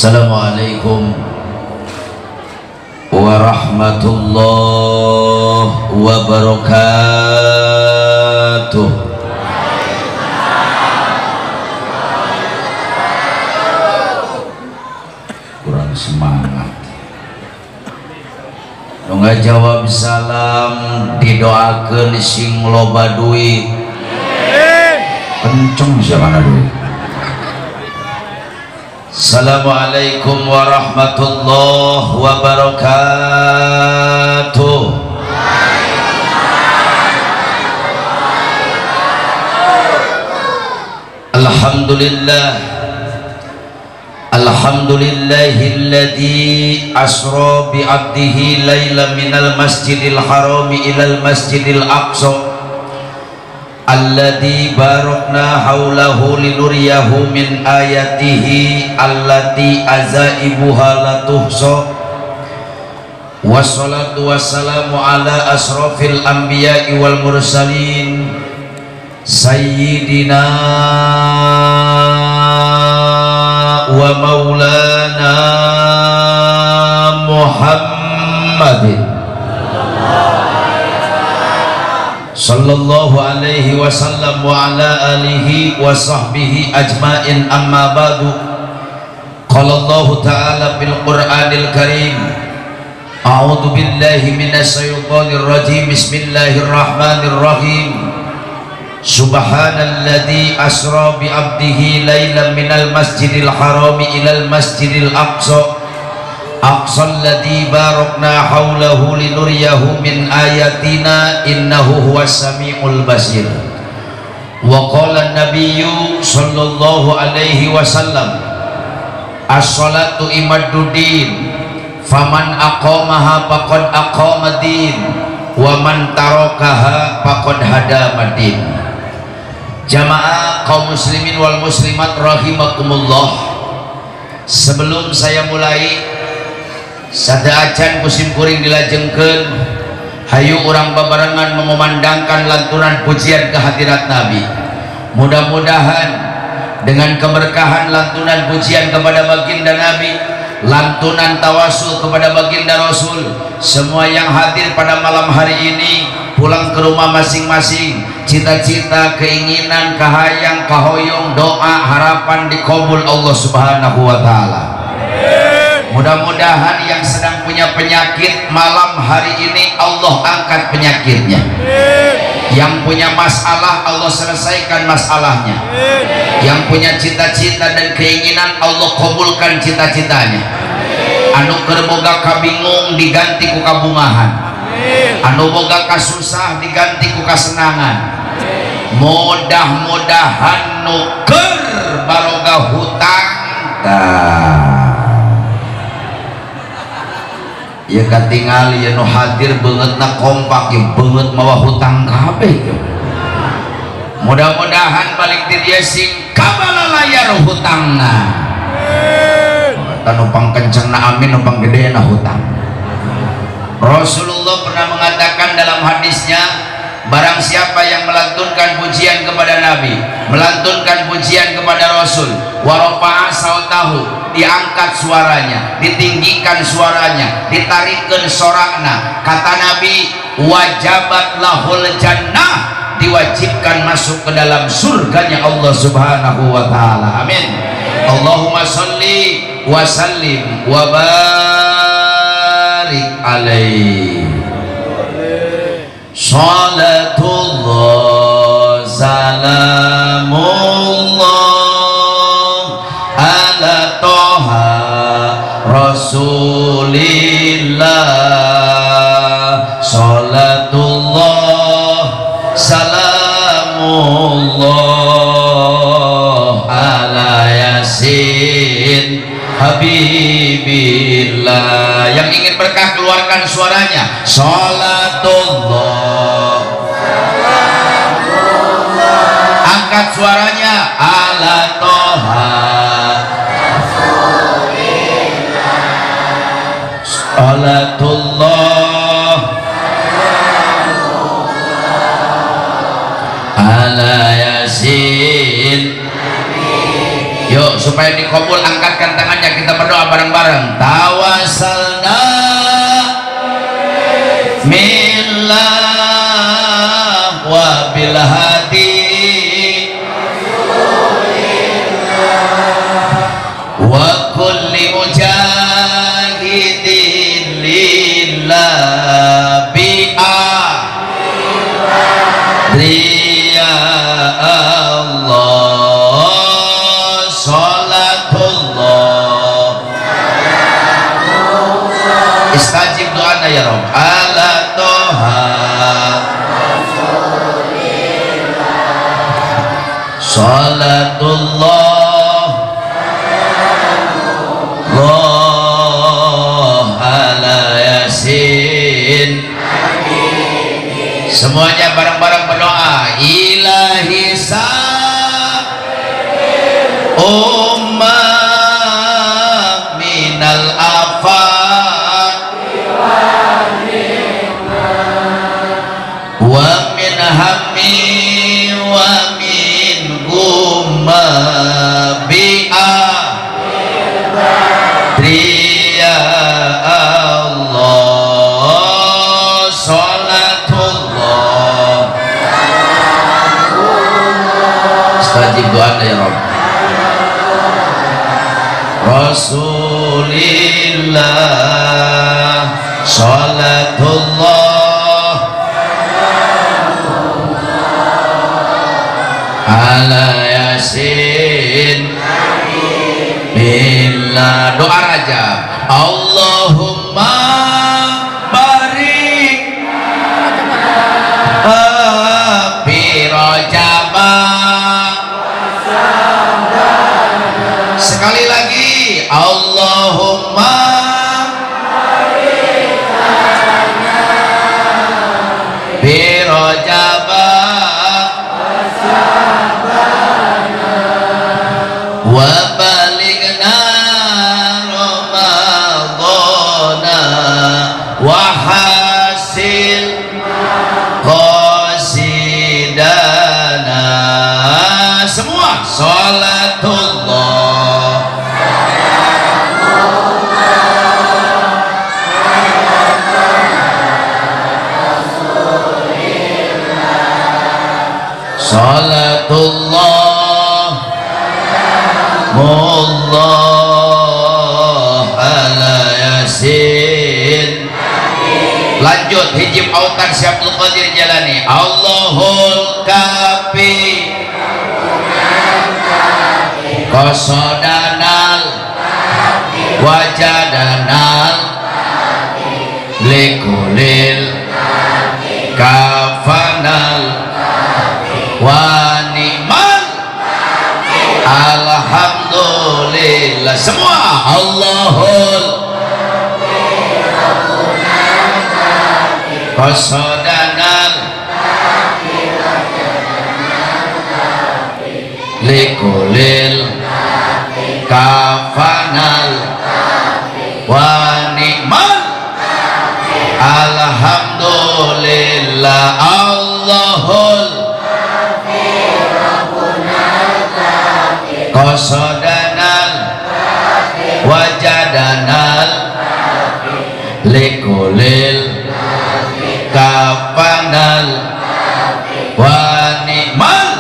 Assalamualaikum warahmatullahi wabarakatuh. Kurang semangat. Nu ngajawab salam didoakeun sing loba duit. Kenceng jangan duit. Assalamualaikum warahmatullahi wabarakatuh. Alhamdulillah, alhamdulillahilladzi asra bi 'abdihi lailan minal masjidil harami ilal masjidil aqsa alladzi barakna haulahu linuriyahu min ayatihi allati azaibuha la tuhsa. Wassalatu wassalamu ala asrafil anbiya'i wal mursalin sayyidina wa maulana Muhammadin sallallahu alaihi wasallam wa ala alihi wa sahbihi ajma'in, amma ba'du. Qala Allah ta'ala bil Qur'anil Karim, a'udzu billahi minasy syaithanir rajim, bismillahir rahim. Subhanalladzi asra bi 'abdihi lailan minal masjidil harami ilal masjidil aqsa aqsalladzi barakna haulahu linuriyahu min ayatina innahu huwas samiul basir. Wa qala an-nabiyyu sallallahu alaihi wasallam, as-salatu imaduddin faman aqamaha faqad aqamadin wa man tarakaha faqad hadamadin. Jamaah kaum muslimin wal muslimat rahimakumullah, sebelum saya mulai sadaacan kusim kuring dilajengkeun, hayu urang babarengan mengumandangkan lantunan pujian kehadirat Nabi. Mudah-mudahan dengan keberkahan lantunan pujian kepada baginda Nabi, lantunan tawasul kepada baginda Rasul, semua yang hadir pada malam hari ini pulang ke rumah masing-masing, cita-cita, keinginan, kahayang, kahoyong, doa, harapan dikabul Allah subhanahu wa ta'ala. Mudah-mudahan yang sedang punya penyakit malam hari ini Allah angkat penyakitnya. Yang punya masalah Allah selesaikan masalahnya. Yang punya cita-cita dan keinginan Allah kabulkan cita-citanya. Anu keur boga kabingung diganti ku kabungahan. Anu boga kasusah diganti ku kasenangan. Mudah-mudahan nu keur baroga hutang ya katingali ya nu hadir beungeutna kompak ya beungeut mawa hutang kabeh. Mudah-mudahan balik di dia sing kabalalayar hutangna. Eta nu pangkencengna amin, nu panggedeena hutang. Rasulullah pernah mengatakan dalam hadisnya, barang siapa yang melantunkan pujian kepada Nabi, melantunkan pujian kepada Rasul, warafa'a sautahu, diangkat suaranya, ditinggikan suaranya, ditarikkan sorakna, kata Nabi, wajabat lahul jannah, diwajibkan masuk ke dalam surganya Allah subhanahu wa ta'ala. Amin. Allahumma salli wa sallim wa barik alaihi. Salatullah salamullah ala toha rasulillah. Salatullah salamullah ala yasin habibillah. Yang ingin berkah keluarkan suaranya. Salatullah, angkat suaranya, ala toha salatullah ala yasin. Yuk supaya dikabul. Angkatkan tangannya, kita berdoa bareng-bareng. Tawassalna millah wa bil hadi wa kulli mujahidin lillah bi'a riya Allah salatullah istajib doana ya Rabb ala toha salatullah semuanya bareng-bareng berdoa. Ilahi ummah minal afat wa min hammi wa min gumma bi'a riya Allah salatullah istajib doa ya Rabb Rasulillah salatullah ala yasin billah. Doa Rajab Allahumma barik fi Rajab. Sekali lagi Allahumma fi Rajab wa balighna Ramadhana wa hasil qasidana. Semua salatullah salatullah mullah ala yasin. Lanjut hijib autan si Abdul Qadir Jalani Allahul kafi qasadanal wajadanal likulil kafanal wa ni'mal alhamdulillah. Semua Allahul qasadanal likulil kafanal wa ni'mal alhamdulillah. Allahul qasadanal wajadanal likulil kafanal wa ni'mal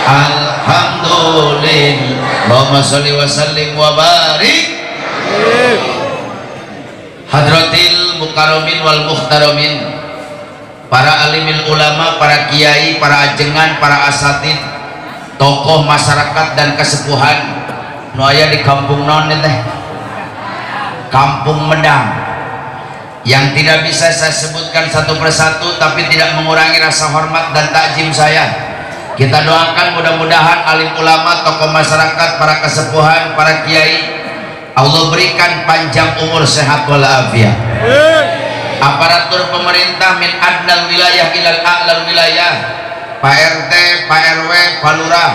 alhamdulillah. Allahumma sholli wa sallim wa barik hadratil mukarramin wal muhtaramin, para alimil ulama, para kiai, para ajengan, para asatid, tokoh masyarakat dan kesepuhan nu aya di kampung naon teh, Kampung Medang, yang tidak bisa saya sebutkan satu persatu tapi tidak mengurangi rasa hormat dan takjim saya. Kita doakan mudah-mudahan alim ulama, tokoh masyarakat, para kesepuhan, para kiai, Allah berikan panjang umur, sehat walafiat. Aparatur pemerintah min adnal wilayah ilal a'lal wilayah, Pak RT, Pak RW, Pak Lurah,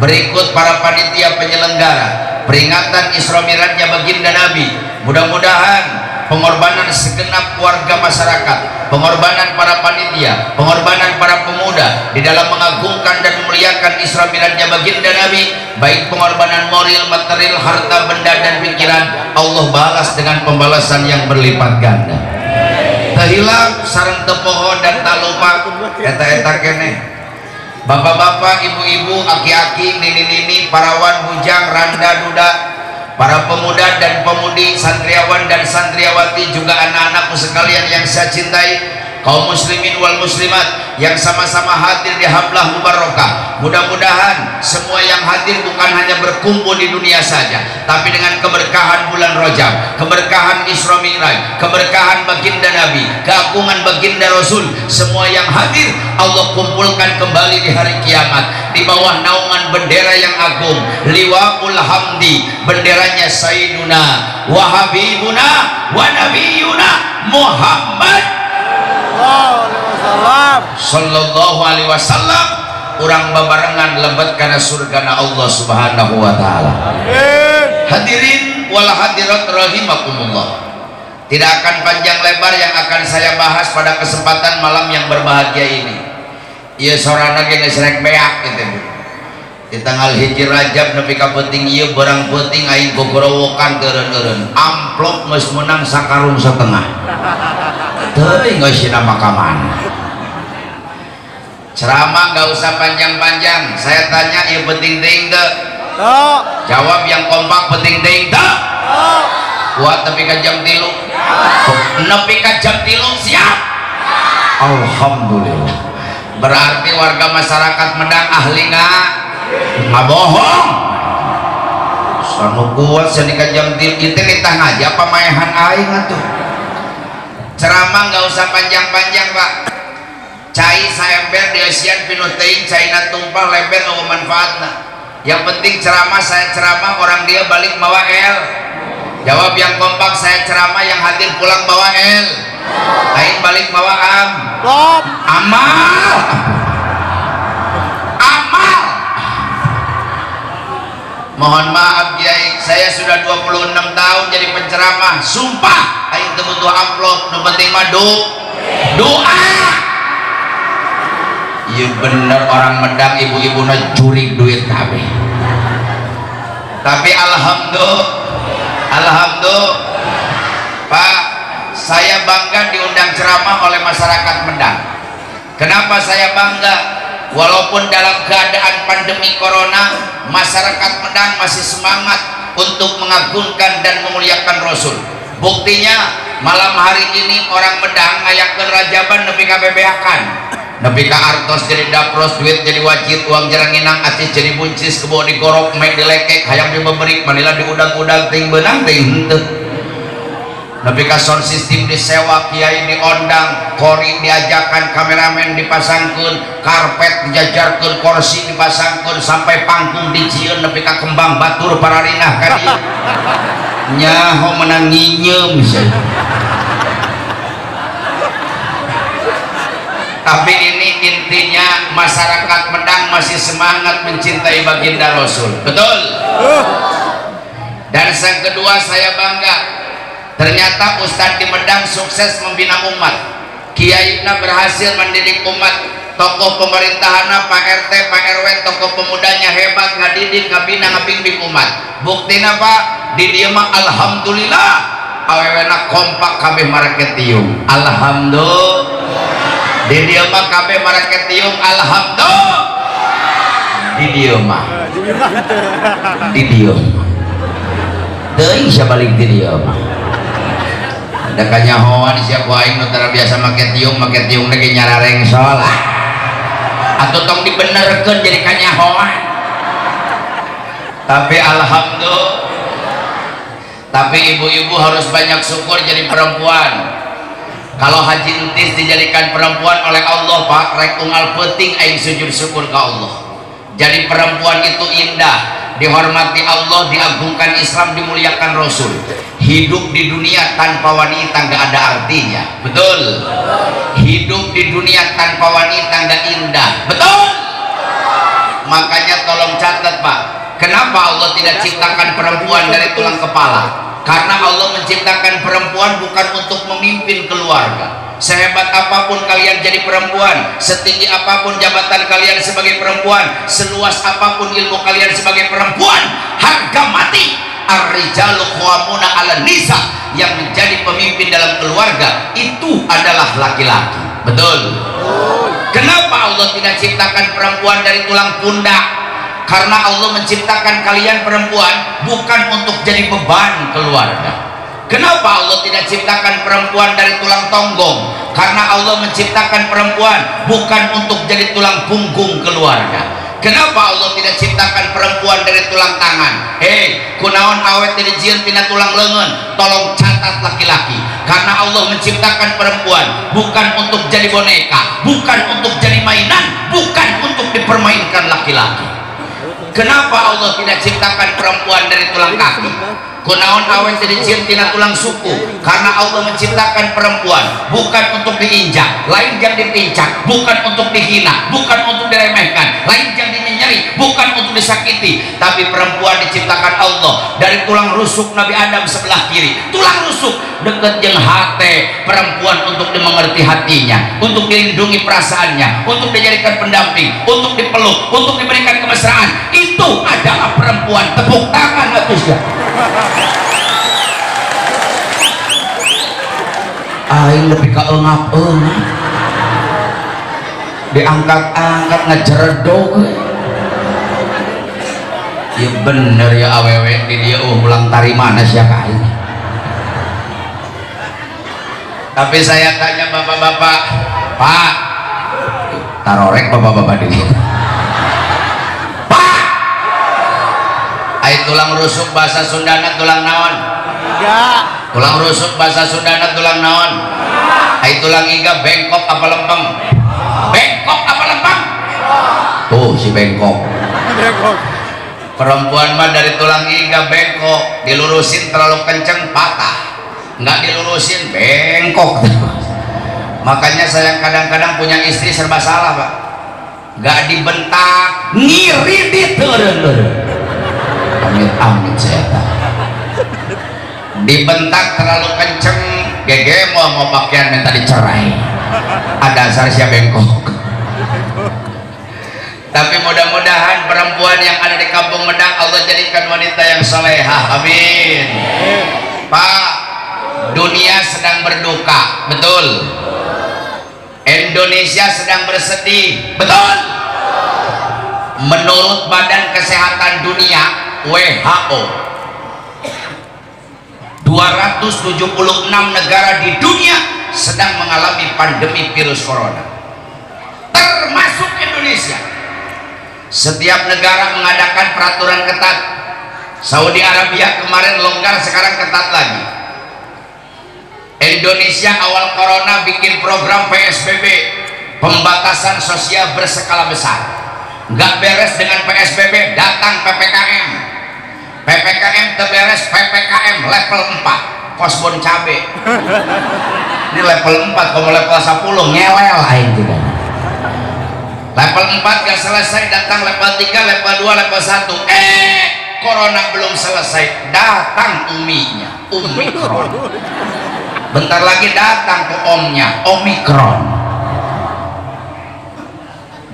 berikut para panitia penyelenggara peringatan Isra Mi'rajnya baginda Nabi. Mudah-mudahan pengorbanan segenap warga masyarakat, pengorbanan para panitia, pengorbanan para pemuda, di dalam mengagungkan dan memuliakan Isra Mi'rajnya baginda Nabi, baik pengorbanan moral, material, harta, benda dan pikiran, Allah balas dengan pembalasan yang berlipat ganda. Tahilang sareng tepoho dan tak lupa eta-eta kene bapak-bapak, ibu-ibu, aki-aki, nini-nini, parawan, bujang, randa, duda, para pemuda dan pemudi, santriawan dan santriawati, juga anak-anakku sekalian yang saya cintai, kaum muslimin wal muslimat yang sama-sama hadir di Hablah Mubarakah. Mudah-mudahan semua yang hadir bukan hanya berkumpul di dunia saja, tapi dengan keberkahan bulan Rajab, keberkahan Isra Mi'raj, keberkahan baginda Nabi, keagungan baginda Rasul, semua yang hadir Allah kumpulkan kembali di hari kiamat di bawah naungan bendera yang agung, liwaul hamdi, benderanya Sayyiduna wa Habibuna wa Nabiyuna Muhammad sallallahu alaihi wasallam. Urang babarengan lebet karena surgana Allah subhanahu wa ta'ala. Hadirin wal hadirat rahimakumullah, tidak akan panjang lebar yang akan saya bahas pada kesempatan malam yang berbahagia ini. Ieu sorana ge geus rek beak gitu. Di tanggal hiji Rajab nepi ka penting ieu barang penting aing gogorowokan eureun-eureun. Amplop geus meunang sakarung satengah. Teuing geus nama ka mana. Ceramah nggak usah panjang-panjang, saya tanya ya penting ting teu? Jawab yang kompak, penting ting teu? Kuat tapi ka jam 3 nepi ka jam 3 siap. Alhamdulillah, berarti warga masyarakat Medang ahli nggak bohong. Sanu kuat seni ka jam 3 itu ditah ngaji apa maehan aing atuh. Ceramah nggak usah panjang-panjang Pak, cai saember di asian pinuh teuing caina tumpah leber eueuh manfaatna. Yang penting ceramah, saya ceramah orang dia balik bawa el. Jawab yang kompak, saya ceramah yang hadir pulang bawa el. Aing balik bawa amal. Amal. Mohon maaf Kiai, saya sudah 26 tahun jadi penceramah. Sumpah aing teu butuh amplop, nu penting mah doa. Iya bener, orang Medang ibu-ibu na curi duit kabeh. Tapi alhamdulillah Pak, saya bangga diundang ceramah oleh masyarakat Medang. Kenapa saya bangga? Walaupun dalam keadaan pandemi corona, masyarakat Medang masih semangat untuk mengagungkan dan memuliakan Rasul. Buktinya malam hari ini orang Medang ngayakeun Rajaban nepi ka bebeakan, nepi ka artos jadi dapros, duit jadi wajib, uang jaranginang acis jadi buncis, kebo digorok mek dilekek, hayang dibeberik manila diudang-udang ting beunang ting henteu. Nepi ka sound system disewa, kiai diondang, kori diajakan, kameramen dipasangkeun, karpet dijajarkeun, kursi dipasangkeun, sampai panggung dijieun nepi ka kembang batur pararinah ka dieu. Nyaho menang nginyeum. Tapi ini intinya masyarakat Medang masih semangat mencintai baginda Rasul. Betul? Dan yang kedua saya bangga, ternyata Ustadz di Medang sukses membina umat. Kiaina berhasil mendidik umat. Tokoh pemerintahannya Pak RT, Pak RW, tokoh pemudanya hebat, ngadidik, ngabina, ngabimbing umat. Buktinya Pak, di dieu mah alhamdulillah awewena kompak kabeh marake tiung. Alhamdulillah. Di dieu mah kabeh marake tiung. Alhamdulillah. Di dieu mah. Di dieu. Teuing sia balik di dieu mah. Da kanyahoan sia ku aing nu tara biasa make tiung lagi nyarareng salat. Atau tong dibenerkeun jadi kanyahoan. Tapi alhamdulillah. Tapi ibu-ibu harus banyak syukur jadi perempuan. Kalau Haji Entis dijadikan perempuan oleh Allah Pak, rek unggal peuting aing sujud syukur ke Allah. Jadi perempuan itu indah, dihormati Allah, diagungkan Islam, dimuliakan Rasul. Hidup di dunia tanpa wanita nggak ada artinya. Betul? Hidup di dunia tanpa wanita nggak indah. Betul? Makanya tolong catat Pak, kenapa Allah tidak ciptakan perempuan dari tulang kepala? Karena Allah menciptakan perempuan bukan untuk memimpin keluarga. sehebat apapun kalian jadi perempuan, setinggi apapun jabatan kalian sebagai perempuan, seluas apapun ilmu kalian sebagai perempuan, harga mati. Ar-rijalu qawwamuna 'alan nisa, yang menjadi pemimpin dalam keluarga itu adalah laki-laki. Betul? Kenapa Allah tidak ciptakan perempuan dari tulang pundak? Karena Allah menciptakan kalian perempuan bukan untuk jadi beban keluarga. Kenapa Allah tidak ciptakan perempuan dari tulang tonggong? Karena Allah menciptakan perempuan bukan untuk jadi tulang punggung keluarga. Kenapa Allah tidak ciptakan perempuan dari tulang tangan? Kunaon awet dari jieun tina tulang leungeun? Tolong catat laki-laki. Karena Allah menciptakan perempuan bukan untuk jadi boneka, bukan untuk jadi mainan, bukan untuk dipermainkan laki-laki. Kenapa Allah tidak ciptakan perempuan dari tulang kaki? Kunaon awet jadi jieun tina tulang suku? Karena Allah menciptakan perempuan bukan untuk diinjak, lain yang dipincak, bukan untuk dihina, bukan untuk diremehkan, lain yang dinyeri, bukan untuk disakiti. Tapi perempuan diciptakan Allah dari tulang rusuk Nabi Adam sebelah kiri, tulang rusuk dekat jeung hate perempuan, untuk dimengerti hatinya, untuk dilindungi perasaannya, untuk dijadikan pendamping, untuk dipeluk, untuk diberikan kemesraan. Itu adalah perempuan. Tepuk tangan atusnya. Aing lebih keengap-engap, diangkat-angkat ngejeredog. Ya bener ya awewe di dia ulang tari mana sih ya kain. Tapi saya tanya bapak-bapak, Pak, tarorek bapak-bapak di dia. Pak, ai tulang rusuk bahasa Sundana tulang naon? Enggak. Tulang rusuk bahasa Sundana tulang naon? Ai tulang iga bengkok apa lempeng? Bengkok apa lempeng? Tuh si bengkok. Perempuan mah dari tulang iga bengkok, dilurusin terlalu kenceng patah, nggak dilurusin bengkok. Makanya saya kadang-kadang punya istri serba salah, Pak. Nggak dibentak, ngiri diteureuh. Amit-amit saya tahu. Dibentak terlalu kenceng, gege mau pakaian minta dicerai. Ada dasar siapa bengkok. Tapi mudah-mudahan perempuan yang ada di Kampung Medang Allah jadikan wanita yang salehah. Amin. Pak, dunia sedang berduka, betul? Indonesia sedang bersedih, betul? Menurut Badan Kesehatan Dunia WHO, 276 negara di dunia sedang mengalami pandemi virus corona, termasuk Indonesia. Setiap negara mengadakan peraturan ketat. Saudi Arabia kemarin longgar, sekarang ketat lagi. Indonesia awal corona bikin program PSBB, pembatasan sosial berskala besar. Nggak beres dengan PSBB, datang PPKM. PPKM terberes, PPKM level 4, kosbon cabe. Ini level 4, kalau level 10 ngewel aing juga. Level 4 gak selesai, datang level 3, level 2, level 1. Corona belum selesai, datang uminya, Omikron. Bentar lagi datang ke omnya, Omikron.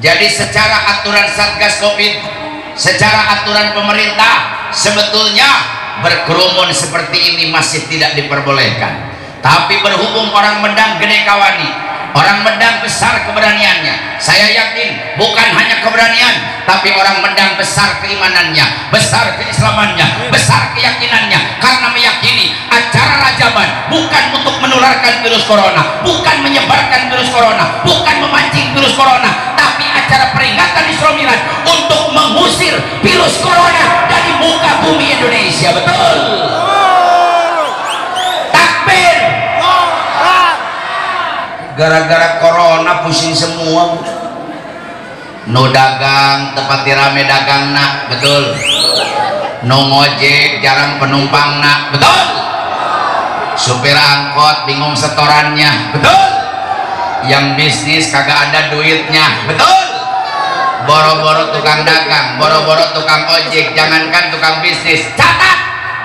Jadi secara aturan Satgas Covid, secara aturan pemerintah, sebetulnya berkerumun seperti ini masih tidak diperbolehkan. Tapi berhubung orang Medang gede kawani, orang Medang besar keberaniannya, saya yakin bukan hanya keberanian, tapi orang Medang besar keimanannya, besar keislamannya, besar keyakinannya, karena meyakini acara Rajaban bukan untuk menularkan virus corona, bukan menyebarkan virus corona, bukan memancing virus corona, tapi acara peringatan Isra Miraj untuk mengusir virus corona dari muka bumi Indonesia. Betul? Takbir! Gara-gara corona pusing semua. No dagang tepati rame dagang nak, betul? No ngojek jarang penumpang nak, betul? Supir angkot bingung setorannya, betul? Yang bisnis kagak ada duitnya, betul? Boro-boro tukang dagang, boro-boro tukang ojek, jangankan tukang bisnis. Catat,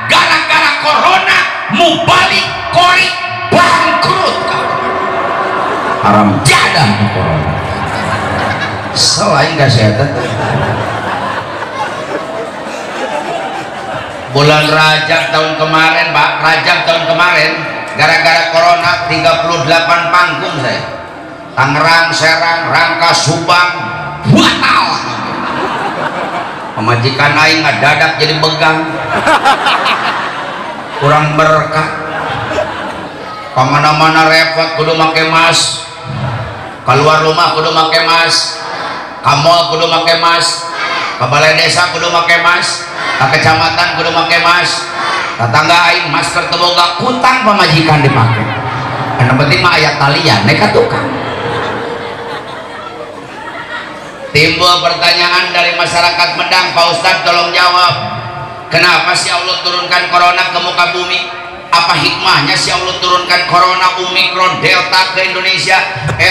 gara-gara corona mubalik kori bangkrut. haram jadah corona. Selain kesehatan bulan Rajab tahun kemarin Pak, Rajab tahun kemarin gara-gara corona 38 panggung saya, Tangerang, Serang, Rangkas, Subang batal. Pemajikan aing ngadadak jadi begang, kurang berkah, kemana-mana repot kudu make mas, keluar rumah kudu make mas, kamol kudu make mas, ke balai desa kudu make mas, ke kecamatan kudu make mas, tetangga aing masker teboga kutang pemajikan dipakai. Karena penting mah ayat talian nekat tukang. Timbul pertanyaan dari masyarakat Medang, Pak Ustadz tolong jawab, kenapa sih Allah turunkan corona ke muka bumi? Apa hikmahnya sih Allah turunkan corona Omikron Delta ke Indonesia?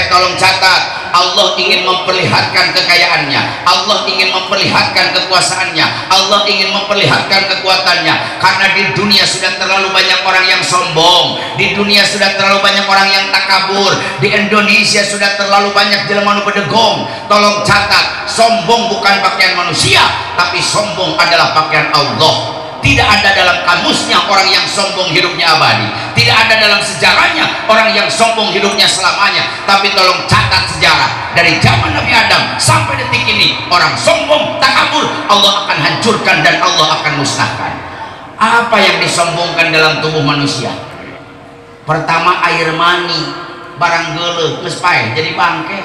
Tolong catat, Allah ingin memperlihatkan kekayaannya, Allah ingin memperlihatkan kekuasaannya, Allah ingin memperlihatkan kekuatannya. Karena di dunia sudah terlalu banyak orang yang sombong, di dunia sudah terlalu banyak orang yang takabur, di Indonesia sudah terlalu banyak jelema nu bedegong. Tolong catat, sombong bukan pakaian manusia, tapi sombong adalah pakaian Allah. Tidak ada dalam kamusnya orang yang sombong hidupnya abadi, tidak ada dalam sejarahnya orang yang sombong hidupnya selamanya. Tapi tolong catat sejarah dari zaman Nabi Adam sampai detik ini, orang sombong takabur Allah akan hancurkan dan Allah akan musnahkan. Apa yang disombongkan dalam tubuh manusia? Pertama, air mani, barang geuleuh geus paeh jadi bangke.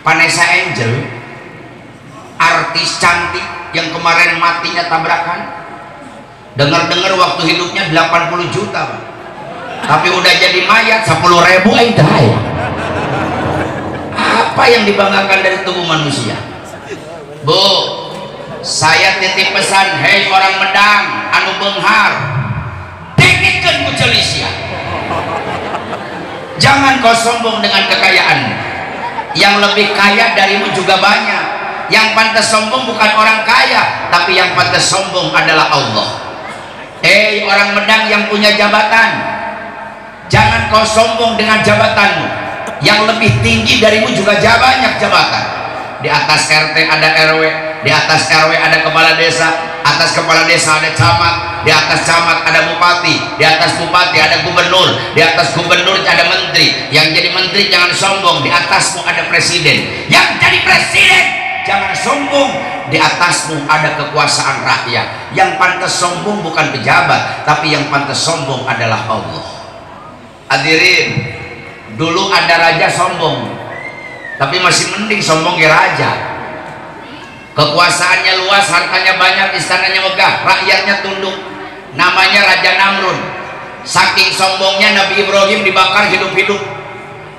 Vanessa Angel, artis cantik yang kemarin matinya tabrakan, dengar-dengar waktu hidupnya 80 juta Pak. Tapi udah jadi mayat 10.000 aja. Apa yang dibanggakan dari tubuh manusia? Bu, saya titip pesan, hei orang Medang anu beunghar, dengitkeun ku Celisia. Jangan kau sombong dengan kekayaan. Yang lebih kaya darimu juga banyak. Yang pantas sombong bukan orang kaya, tapi yang pantas sombong adalah Allah. Hei orang Medang yang punya jabatan, jangan kau sombong dengan jabatanmu. Yang lebih tinggi darimu juga banyak jabatan. Di atas RT ada RW, di atas RW ada kepala desa, atas kepala desa ada camat, di atas camat ada bupati, di atas bupati ada gubernur, di atas gubernur ada menteri. Yang jadi menteri jangan sombong, di atasmu ada presiden. Yang jadi presiden jangan sombong, di atasmu ada kekuasaan rakyat. Yang pantas sombong bukan pejabat, tapi yang pantas sombong adalah Allah. Hadirin, dulu ada raja sombong, tapi masih mending sombong ke raja. Kekuasaannya luas, hartanya banyak, istananya megah, rakyatnya tunduk. Namanya Raja Namrud. Saking sombongnya Nabi Ibrahim dibakar hidup-hidup.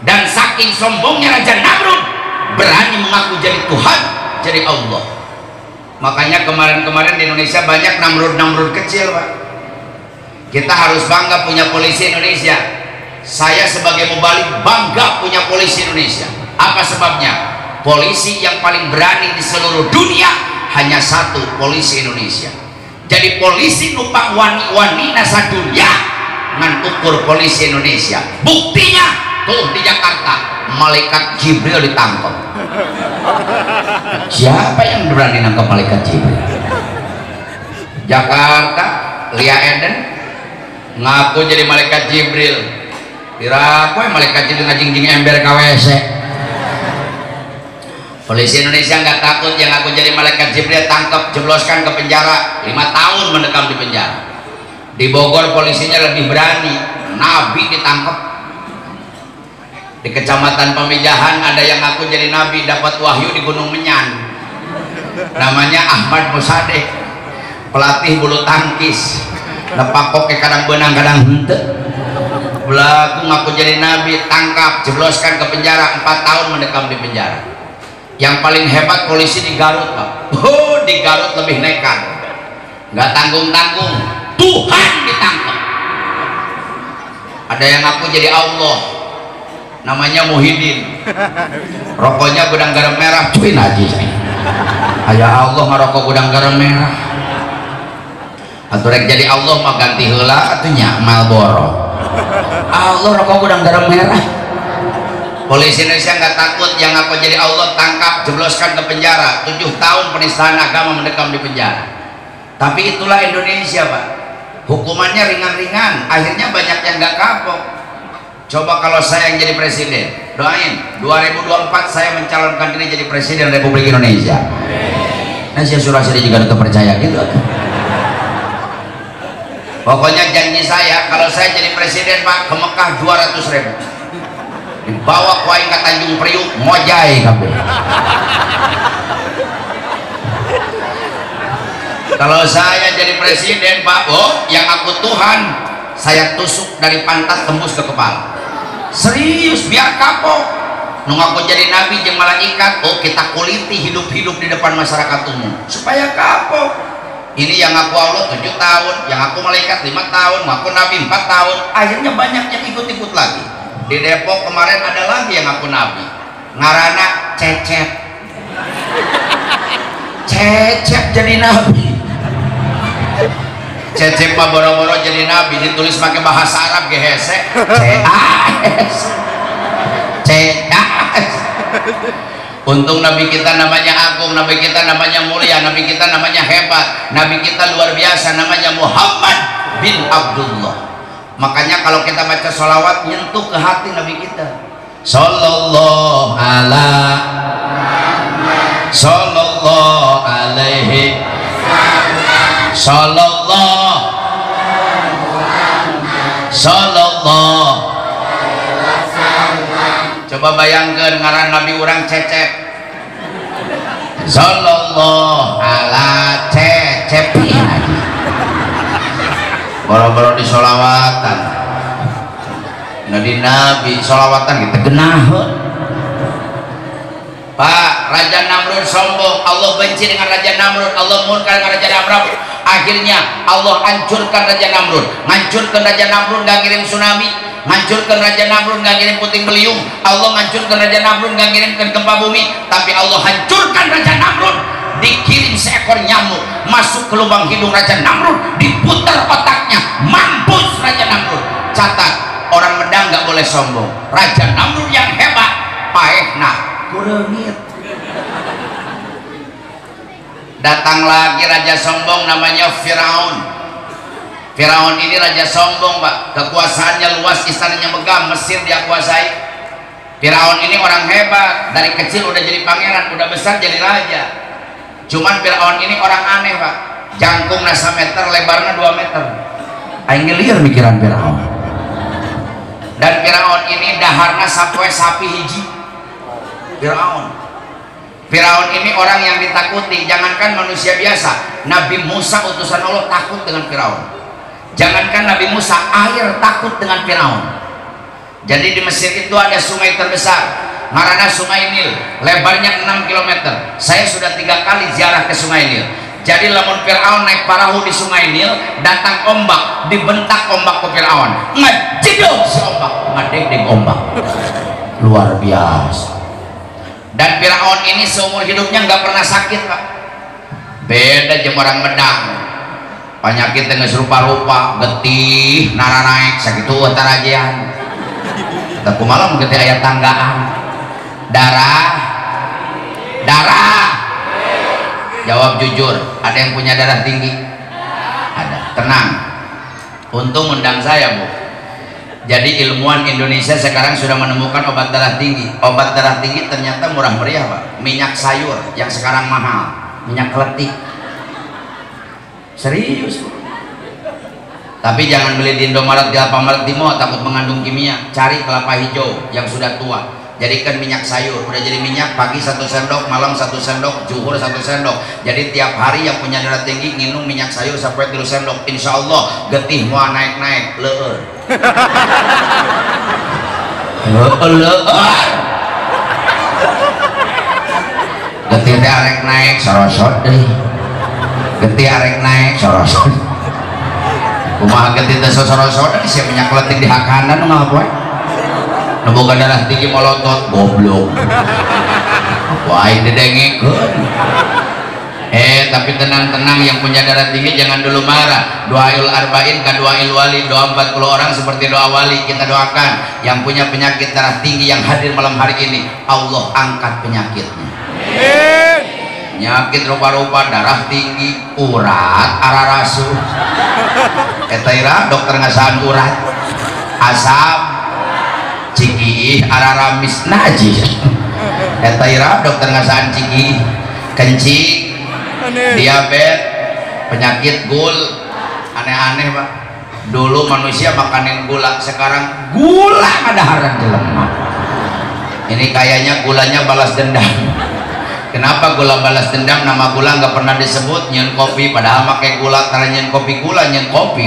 Dan saking sombongnya Raja Namrud berani mengaku jadi Tuhan, jadi Allah. Makanya kemarin-kemarin di Indonesia banyak Namrud-Namrud kecil Pak. Kita harus bangga punya polisi Indonesia. Saya sebagai mubalik bangga punya polisi Indonesia. Apa sebabnya? Polisi yang paling berani di seluruh dunia hanya satu, polisi Indonesia. Jadi polisi numpak wani-wani nasa dunia ngan ukur polisi Indonesia. Buktinya tuh di Jakarta malaikat Jibril ditangkap. Siapa yang berani nangkap malaikat Jibril? Jakarta, Lia Eden ngaku jadi malaikat Jibril. Kira aku malaikat Jibril ngajing-jing ember KWC. Polisi Indonesia nggak takut, yang aku jadi malaikat Jibril tangkap, jebloskan ke penjara 5 tahun mendekam di penjara. Di Bogor polisinya lebih berani, Nabi ditangkap. Di Kecamatan Pamijahan ada yang ngaku jadi nabi, dapat wahyu di Gunung Menyan. Namanya Ahmad Musadeh, pelatih bulu tangkis. Nepakok ke kadang benang kadang hente. Belaku ngaku jadi nabi, tangkap, jebloskan ke penjara 4 tahun mendekam di penjara. Yang paling hebat polisi di Garut Pak. Oh, di Garut lebih nekat, nggak tanggung-tanggung, Tuhan ditangkap. Ada yang ngaku jadi Allah, namanya Muhyiddin, rokoknya gudang garam merah, cuin aja saya. Ayah Allah ngerokok gudang garam merah. Atau rek jadi Allah mah ganti heula atunya Marlboro. Allah rokok gudang garam merah. Polisi Indonesia nggak takut, yang aku jadi Allah tangkap, jebloskan ke penjara 7 tahun penistaan agama, mendekam di penjara. Tapi itulah Indonesia Pak, hukumannya ringan-ringan, akhirnya banyak yang nggak kapok. Coba kalau saya yang jadi presiden, doain 2024 saya mencalonkan diri jadi presiden Republik Indonesia. Nah saya surah juga untuk percaya gitu. Pokoknya janji saya kalau saya jadi presiden Pak, ke Mekah 200.000, dibawa ku aing ka Tanjung Priuk ngojay kabeh. Kalau saya jadi presiden Pak, oh yang aku Tuhan, saya tusuk dari pantat tembus ke kepala. Serius, biar kapok. Nung aku jadi nabi jeung malaikat, oh kita kuliti hidup-hidup di depan masyarakat umum supaya kapok. Ini yang aku Allah 7 tahun, yang aku malaikat 5 tahun, aku nabi 4 tahun, akhirnya banyak yang ikut-ikut lagi. Di Depok kemarin ada lagi yang aku nabi, ngarana Cecep. Cecep jadi nabi. Cecep mah boro-boro jadi nabi, ditulis pakai bahasa Arab gehese. C-A-S. Untung nabi kita namanya agung, nabi kita namanya mulia, nabi kita namanya hebat, nabi kita luar biasa, namanya Muhammad bin Abdullah. Makanya kalau kita baca sholawat nyentuh ke hati nabi kita. Sallallahu alaihi sallallahu. Coba bayangkan ngaran nabi orang Cecep. Sallallahu ala Cecep. Boro-boro di sholawatan, nabi sholawatan kita genaheun. Pak, Raja Namrud sombong, Allah benci dengan Raja Namrud, Allah murka dengan Raja Namrud. Akhirnya Allah hancurkan Raja Namrud, hancurkan Raja Namrud, nggak ngirim tsunami, hancurkan Raja Namrud, nggak ngirim puting beliung. Allah hancurkan Raja Namrud, nggak ngirimkan gempa bumi, tapi Allah hancurkan Raja Namrud. Dikirim seekor nyamuk masuk ke lubang hidung Raja Namrud, diputar otaknya, mampus Raja Namrud. Catat, orang Medang nggak boleh sombong. Raja Namrud yang hebat, paehna kureungit. Datang lagi raja sombong namanya Firaun. Firaun ini raja sombong Pak, kekuasaannya luas, istananya megah, Mesir dia kuasai. Firaun ini orang hebat, dari kecil udah jadi pangeran, udah besar jadi raja. Cuman Firaun ini orang aneh Pak, jangkung nasa meter, lebarnya 2 meter. Aing liar mikiran Firaun. Dan Firaun ini daharna sapoe sapi hiji. Firaun ini orang yang ditakuti, jangankan manusia biasa, Nabi Musa utusan Allah takut dengan Firaun. Jangankan Nabi Musa, air takut dengan Firaun. Jadi di Mesir itu ada sungai terbesar, ngaranna Sungai Nil, lebarnya 6 km. Saya sudah 3 kali ziarah ke Sungai Nil. Jadi lamun Firaun naik perahu di Sungai Nil, datang ombak, dibentak ombak ke Firaun, ngejedog si ombak, ngadeg-deg ombak. Luar biasa. Dan Firaun ini seumur hidupnya nggak pernah sakit Pak. Beda jeung orang Medang, penyakit dengan rupa-rupa, getih, nara naik, sakitu antarajian. Tapi malam getih ayat tanggaan, darah. Jawab jujur, ada yang punya darah tinggi? Ada. Tenang. Untung undang saya Bu. Jadi ilmuwan Indonesia sekarang sudah menemukan obat darah tinggi. Obat darah tinggi ternyata murah meriah Pak. Minyak sayur yang sekarang mahal, minyak kletik. Serius Bu. Tapi jangan beli di Indomaret, di Alfamart, di mall, takut mengandung kimia. Cari kelapa hijau yang sudah tua, jadikan minyak sayur. Udah jadi minyak, pagi 1 sendok, malam 1 sendok, zuhur 1 sendok. Jadi tiap hari yang punya darah tinggi minum minyak sayur sampai 3 sendok. Insya Allah getih mau naik-naik leur. Getih teh arek naik sorosot deh. Getih arek naik sorosot. Kumaha getih teh sorosot deh, sia minyak letik di hakanan nu ngapoe. Nu boga darah tinggi molotot goblok. Wah ini dengekeun. Tapi tenang-tenang, yang punya darah tinggi jangan dulu marah. Doail arba'in ka doail wali, doa 40 orang seperti doa wali. Kita doakan yang punya penyakit darah tinggi yang hadir malam hari ini, Allah angkat penyakitnya. Penyakit rupa-rupa darah tinggi, urat, ararasu, etaira dokter ngasaan urat, asam, ciki, araramis, najis, etaira dokter ngasaan ciki, kencing, diabetes, penyakit gul, aneh-aneh Pak. Dulu manusia makanin gula, sekarang gula ada haran jelema. Ini kayaknya gulanya balas dendam. Kenapa gula balas dendam? Nama gula nggak pernah disebut. Nyen kopi padahal pakai gula, karena nyen kopi gula, nyen kopi,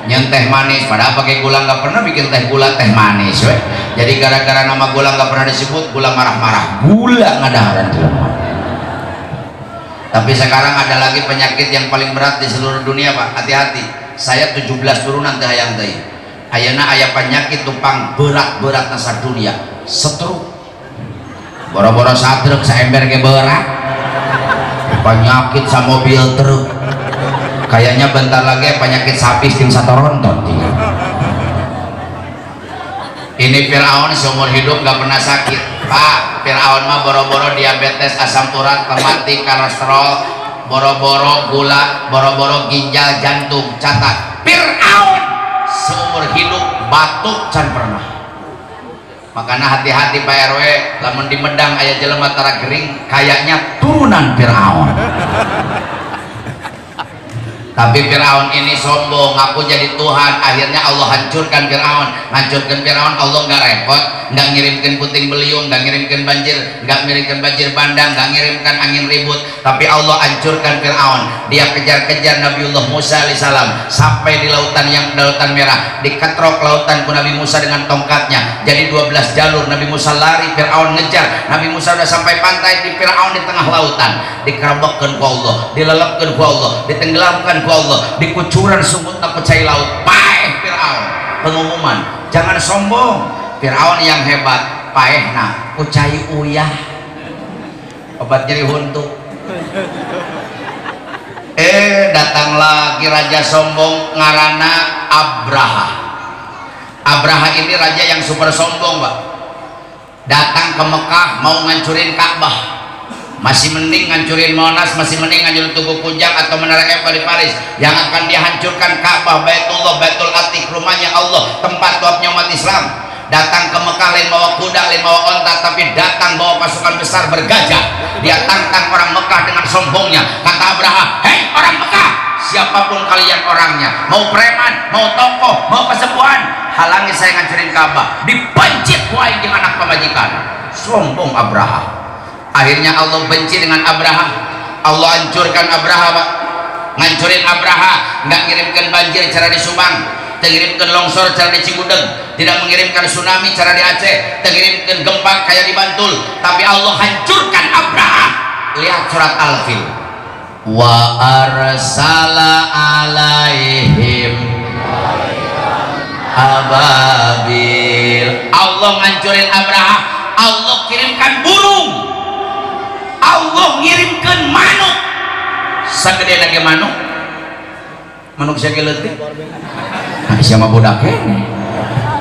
nyen teh manis padahal pakai gula, nggak pernah bikin teh gula teh manis. Jadi gara-gara nama gula nggak pernah disebut, gula marah-marah, gula nggak ada haran jelema. Tapi sekarang ada lagi penyakit yang paling berat di seluruh dunia Pak. Hati-hati, saya 17 turunan teh hayang teh. Ayeuna aya penyakit tumpang berat-berat nasa dunia, stroke. Boro-boro satruk saember ge berat. Penyakit sa mobil truk. Kayaknya bentar lagi penyakit sapi ting satoronton. Ini Firaun seumur hidup nggak pernah sakit Pak. Firaun mah boro-boro diabetes, asam urat, rematik, kolesterol, boro-boro gula, boro-boro ginjal, jantung. Catat, Firaun seumur hidup batuk can pernah. Makanya hati-hati Pak RW, lamun di Medang aya jelema tara gering, kayaknya turunan Firaun. Tapi Firaun ini sombong, aku jadi Tuhan. Akhirnya Allah hancurkan Firaun. Hancurkan Firaun, Allah nggak repot, nggak ngirimkan puting beliung, nggak ngirimkan banjir, nggak ngirimkan banjir bandang, nggak ngirimkan angin ribut. Tapi Allah hancurkan Firaun. Dia kejar-kejar Nabiullah Musa alaihissalam sampai di lautan merah. Diketrok lautan ku Nabi Musa dengan tongkatnya. Jadi 12 jalur. Nabi Musa lari, Firaun ngejar. Nabi Musa udah sampai pantai, di Firaun di tengah lautan. Dikerebekkan ku Allah, dilelepkan ku Allah, ditenggelamkan ku Allah, dikucuran sumut tak pecah laut. Paeh Firaun. Pengumuman, jangan sombong. Firaun yang hebat, paehna kucai uyah, obat nyeri huntu. Datang lagi raja sombong ngarana Abraha. Abraha ini raja yang super sombong Pak. Datang ke Mekah mau ngancurin Ka'bah. Masih mending ngancurin Monas, masih mending ngancurin Tugu Kujang atau Menara Eiffel di Paris. Yang akan dihancurkan Ka'bah, Baitullah, Baitul Atiq, rumahnya Allah, tempat tuapnya umat Islam. Datang ke Mekah lain bawa kuda, lain bawa onta, tapi datang bawa pasukan besar bergajah. Dia tantang orang Mekah dengan sombongnya. Kata Abraha, hei orang Mekah, siapapun kalian orangnya, mau preman, mau tokoh, mau kesembuhan, halangi saya ngancurin Ka'bah. Dipencit kuai dengan anak pemajikan. Sombong Abraha. Akhirnya Allah benci dengan Abraha. Allah hancurkan Abraha Pak. Ngancurin Abraha, nggak ngirimkan banjir cara di Subang, mengirimkan longsor cara di Cigudeg, tidak mengirimkan tsunami cara di Aceh, mengirimkan gempa kayak di Bantul, tapi Allah hancurkan Abraha. Lihat surat Al-Fil. Wa arsala alaihim ababil. Allah ngancurin Abraha. Allah kirimkan burung. Allah ngirimkan manuk. Sagede lagi manuk. Manuk saya leutik. Nah, siapa budak ini?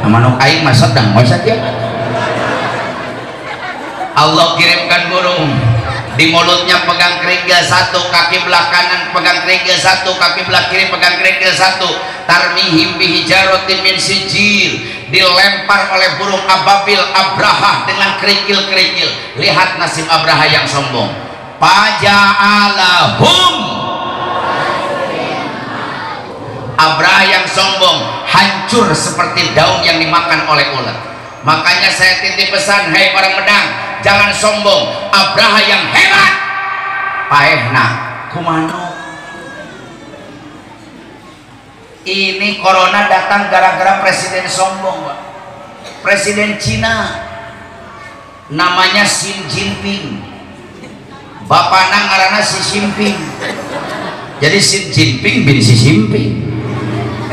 Manuk aing mah sedang masa dia. Allah kirimkan burung. Di mulutnya pegang kerikil satu, kaki belah kanan pegang kerikil satu, kaki belah kiri pegang kerikil satu. Tarmihim bihijarotin min sijil. Dilempar oleh burung ababil Abraha dengan kerikil-kerikil. Lihat nasib Abraha yang sombong. Paja'alahum. Abraha yang sombong hancur seperti daun yang dimakan oleh ulat. Makanya saya titip pesan, hai orang Medang, jangan sombong. Abraha yang hebat paehna kumano. Ini corona datang gara-gara presiden sombong Pak. Presiden Cina namanya Xi Jinping, bapakna ngaranna Xi Jinping. Jadi Xi Jinping bin Xi Jinping.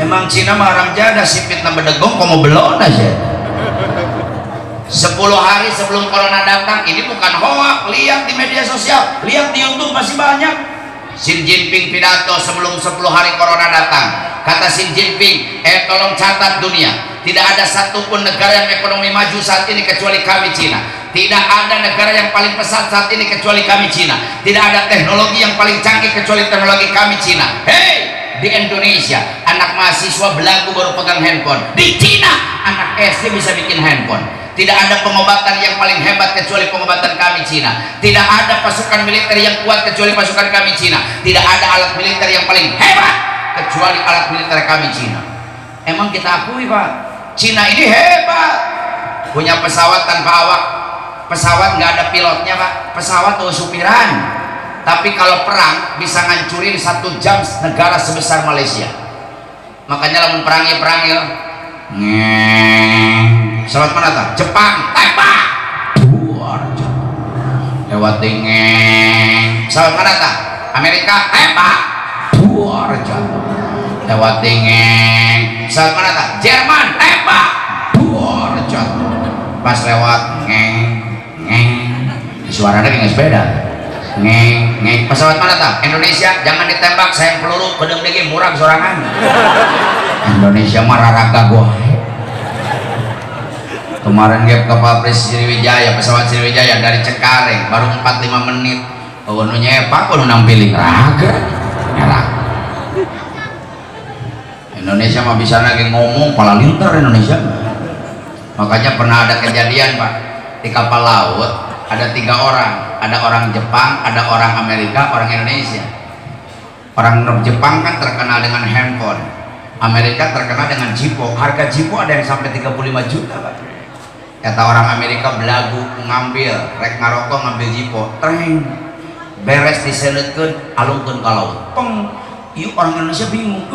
Emang Cina mah orang jada sipitna bedegong komo belon aja. 10 hari sebelum corona datang, ini bukan hoak, lihat di media sosial, lihat di YouTube masih banyak. Xi Jinping pidato sebelum 10 hari corona datang. Kata Xi Jinping, tolong catat dunia, tidak ada satupun negara yang ekonomi maju saat ini kecuali kami Cina. Tidak ada negara yang paling pesat saat ini kecuali kami Cina. Tidak ada teknologi yang paling canggih kecuali teknologi kami Cina. Hei, di Indonesia anak mahasiswa belagu baru pegang handphone. Di Cina anak SD bisa bikin handphone. Tidak ada pengobatan yang paling hebat kecuali pengobatan kami Cina. Tidak ada pasukan militer yang kuat kecuali pasukan kami Cina. Tidak ada alat militer yang paling hebat kecuali alat militer kami Cina. Emang kita akui Pak, Cina ini hebat, punya pesawat tanpa awak. Pesawat nggak ada pilotnya Pak, pesawat tuh supiran. Tapi kalau perang bisa ngancurin 1 jam negara sebesar Malaysia. Makanya lamun perangi pesawat mana tak? Jepang tembak lewat dingin. Pesawat mana tak? Amerika tembak lewat dingin. Pesawat mana tak? Jerman tembak pas lewat suaranya kayak sepeda. Pesawat mana tak? Indonesia jangan ditembak, sayang peluru kedeng degi murah sorangan. Indonesia mararaga gua. Kemarin gap kapal Sriwijaya, pesawat Sriwijaya dari Cengkareng baru 45 menit. Nu nyepak nu nampilin raga merah. Indonesia mah bisa lagi ngomong pala linter Indonesia. Makanya pernah ada kejadian Pak, di kapal laut ada 3 orang, ada orang Jepang, ada orang Amerika, orang Indonesia. Orang Jepang kan terkenal dengan handphone, Amerika terkenal dengan Jipo. Harga Jipo ada yang sampai 35 juta Pak. Kata orang Amerika belagu ngambil rek ngarokok ngambil Jipo, tereng beres diselutkeun alungkeun ka laut. Peng, ieu orang Indonesia bingung.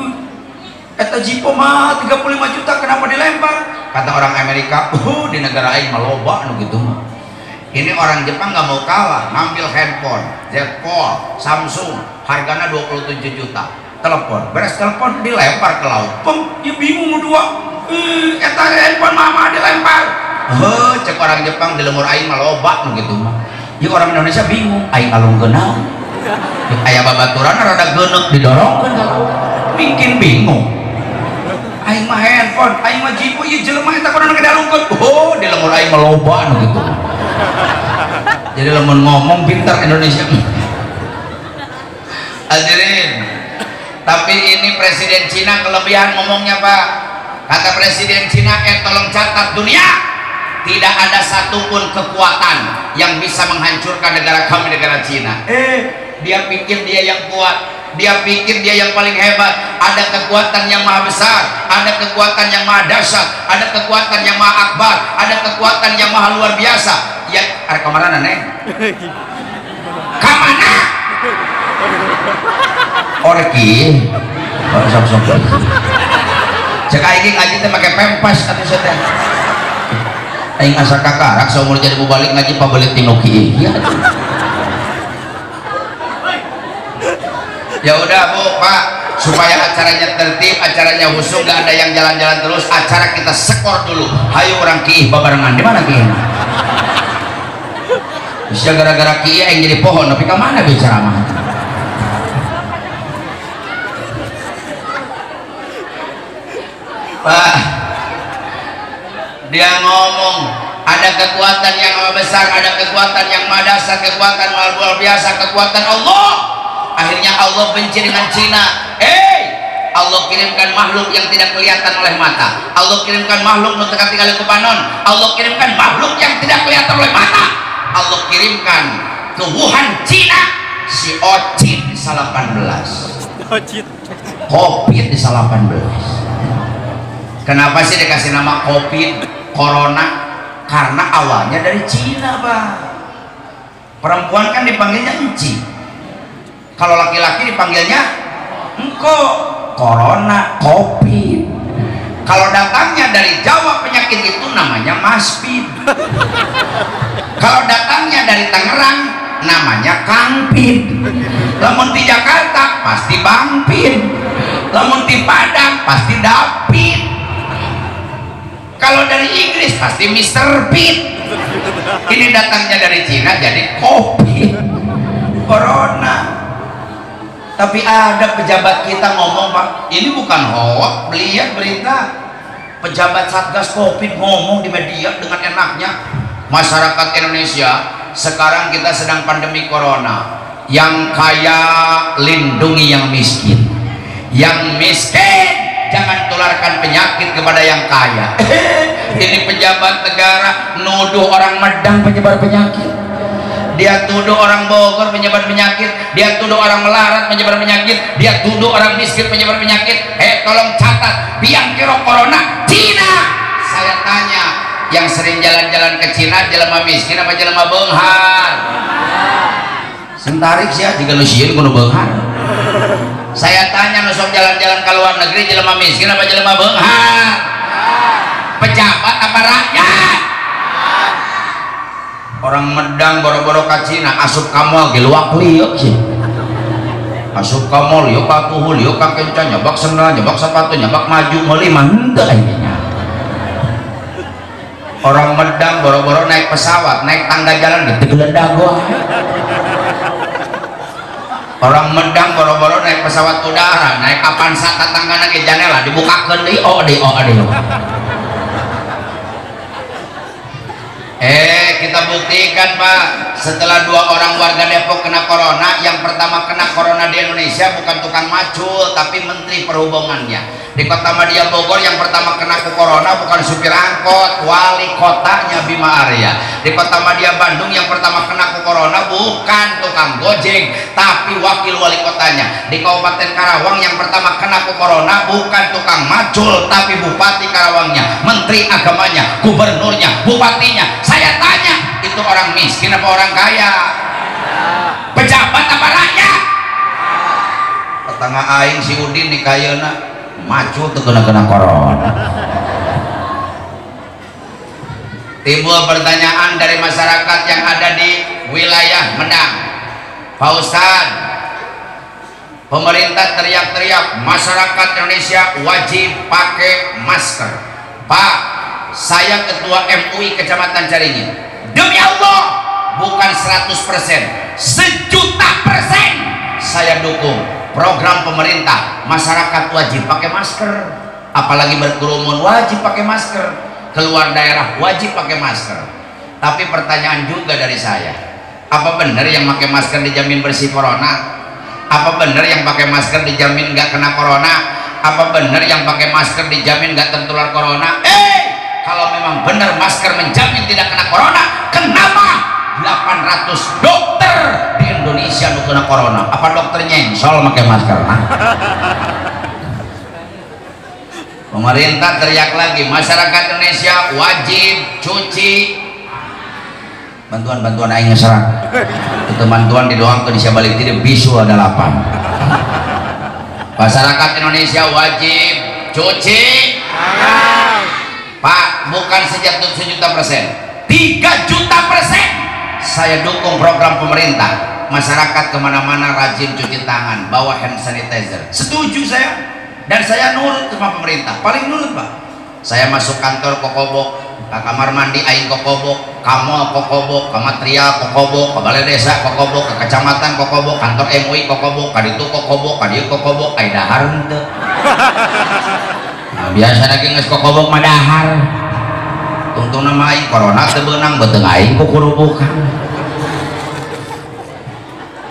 Eta Jipo mah 35 juta kenapa dilempar? Kata orang Amerika, di negara aing mah loba anu kitu mah. Ini orang Jepang nggak mau kalah, ngambil handphone Z Fold, Samsung, harganya 27 juta. Telepon, beres telepon dilempar ke laut. Peng, ieu bingung dua. Eta handphone mama dilempar. Cek orang Jepang di lemur aing mah loba gitu mah. Ieu orang Indonesia bingung, aing alungkeun naon? Aya babaturan rada geuneuk didorongkeun ka laut. Bikin bingung. Aing mah handphone, aing mah Jipo, ieu jelema eta kudu ngedalungkeun. Di lemur aing mah loba gitu. Jadi lamun ngomong pintar Indonesia. Hadirin, tapi ini Presiden Cina kelebihan ngomongnya Pak. Kata Presiden Cina, tolong catat dunia, tidak ada satupun kekuatan yang bisa menghancurkan negara kami, negara Cina. Dia pikir dia yang kuat, dia pikir dia yang paling hebat. Ada kekuatan yang maha besar, ada kekuatan yang maha dahsyat, ada kekuatan yang maha akbar, ada kekuatan yang maha luar biasa. Ya, ada kemana Neng? Kamana? Orki. Sok-sok. Cek aing ngaji teh make pempas atuh teh. Aing asa kakarak saumur jadi balik ngaji pabelit tinuki. Ya udah Bu, Pak, supaya acaranya tertib, acaranya husung, gak ada yang jalan-jalan terus, acara kita skor dulu. Hayu orang kiih babarengan. Di mana kiih? Bisa gara-gara kiih yang jadi pohon, tapi kemana bicara mah? Pak, dia ngomong ada kekuatan yang besar, ada kekuatan yang maha dahsyat, kekuatan luar biasa, kekuatan Allah. Akhirnya Allah benci dengan Cina. Allah kirimkan makhluk yang tidak kelihatan oleh mata. Allah kirimkan makhluk nu teu katingali ku panon. Allah kirimkan makhluk yang tidak kelihatan oleh mata. Allah kirimkan ke Wuhan Cina si Ocit 18. Covid di 18. Kenapa sih dikasih nama Covid, Corona? Karena awalnya dari Cina, Pak. Perempuan kan dipanggilnya enci. Kalau laki-laki dipanggilnya engko. Corona, Covid. Kalau datangnya dari Jawa penyakit itu namanya Maspid. Kalau datangnya dari Tangerang namanya Kangpid. Lamun di Jakarta pasti Bangpid. Lamun di Padang pasti Dapit. Kalau dari Inggris pasti Mr. Pitt. Ini datangnya dari Cina jadi Covid, Corona. Tapi ada pejabat kita ngomong, Pak, ini bukan hoax, lihat berita pejabat Satgas Covid ngomong di media dengan enaknya. Masyarakat Indonesia sekarang kita sedang pandemi corona, yang kaya lindungi yang miskin, yang miskin jangan tularkan penyakit kepada yang kaya. Ini pejabat negara nuduh orang Medang penyebar penyakit, dia tuduh orang Bogor penyebar penyakit, dia tuduh orang melarat penyebar penyakit, dia tuduh orang miskin penyebar penyakit. Tolong catat, biang kerok corona Cina. Saya tanya, yang sering jalan-jalan ke Cina jelema miskin apa jelema beunghar? Sentarik sih jika nu sieun kudu beunghar. Saya tanya, nu sok jalan-jalan ke luar negeri jelema miskin apa jelema beunghar? Pejabat apa rakyat? Orang Medang boro-boro ka Cina asup ka mall ge luak liuk sih. Asup ka mall yuk ka tuhul yuk ka kencan nyabak sendal nyabak sepatu nyabak maju meuli mah henteu ayeuna. Orang Medang boro-boro naik pesawat naik tangga jalan gitu geledag wae. Orang Medang boro-boro naik pesawat udara naik Avanza tatanggana ke janela dibukakeun deui deui. Kita buktikan, Pak, setelah 2 orang warga Depok kena corona, yang pertama kena corona di Indonesia bukan tukang macul tapi menteri perhubungannya. Di Kota Madia Bogor yang pertama kena corona bukan supir angkot, wali kotanya Bima Arya. Di Kota Madia Bandung yang pertama kena corona bukan tukang gojek tapi wakil wali kotanya. Di Kabupaten Karawang yang pertama kena corona bukan tukang macul tapi bupati Karawangnya, menteri agamanya, gubernurnya, bupatinya. Saya tanya, itu orang miskin apa orang kaya? Pejabat apa rakyat? Petengah aing si Udin nih kayana maju tuh kena corona. Timbul pertanyaan dari masyarakat yang ada di wilayah Medang. Pak Ustadz, pemerintah teriak-teriak masyarakat Indonesia wajib pakai masker. Pak, saya ketua MUI Kecamatan Caringin, demi Allah bukan 100%, 1.000.000% saya dukung program pemerintah masyarakat wajib pakai masker, apalagi berkerumun wajib pakai masker, keluar daerah wajib pakai masker. Tapi pertanyaan juga dari saya, apa benar yang pakai masker dijamin bersih corona? Apa benar yang pakai masker dijamin nggak kena corona? Apa benar yang pakai masker dijamin nggak tertular corona? Kalau memang benar masker menjamin tidak kena corona, kenapa 800 dokter di Indonesia nu kena corona? Apa dokternya insol pakai masker? Pemerintah teriak lagi, masyarakat Indonesia wajib cuci. Bantuan aing ngeserang. Itu bantuan didoakeun di sabalik ti bisu ada 8. Masyarakat Indonesia wajib cuci. Pak, bukan 1.000.000%, 3.000.000%. Saya dukung program pemerintah. Masyarakat kemana-mana rajin cuci tangan, bawa hand sanitizer. Setuju saya, dan saya nurut sama pemerintah. Paling nurut, Pak. Saya masuk kantor kokobok, ke kamar mandi aing kokobok, ke mall kokobok, ke material kokobok, ke balai desa kokobok, ke kecamatan kokobok, kantor MUI kokobok, ke ditu kokobok, ke dieu kokobok, ai dahar henteu. Nah, biasa lagi nges kokobok mah dahar. Tungtung nama aing corona teu beunang beuteung aing ku kurubukan.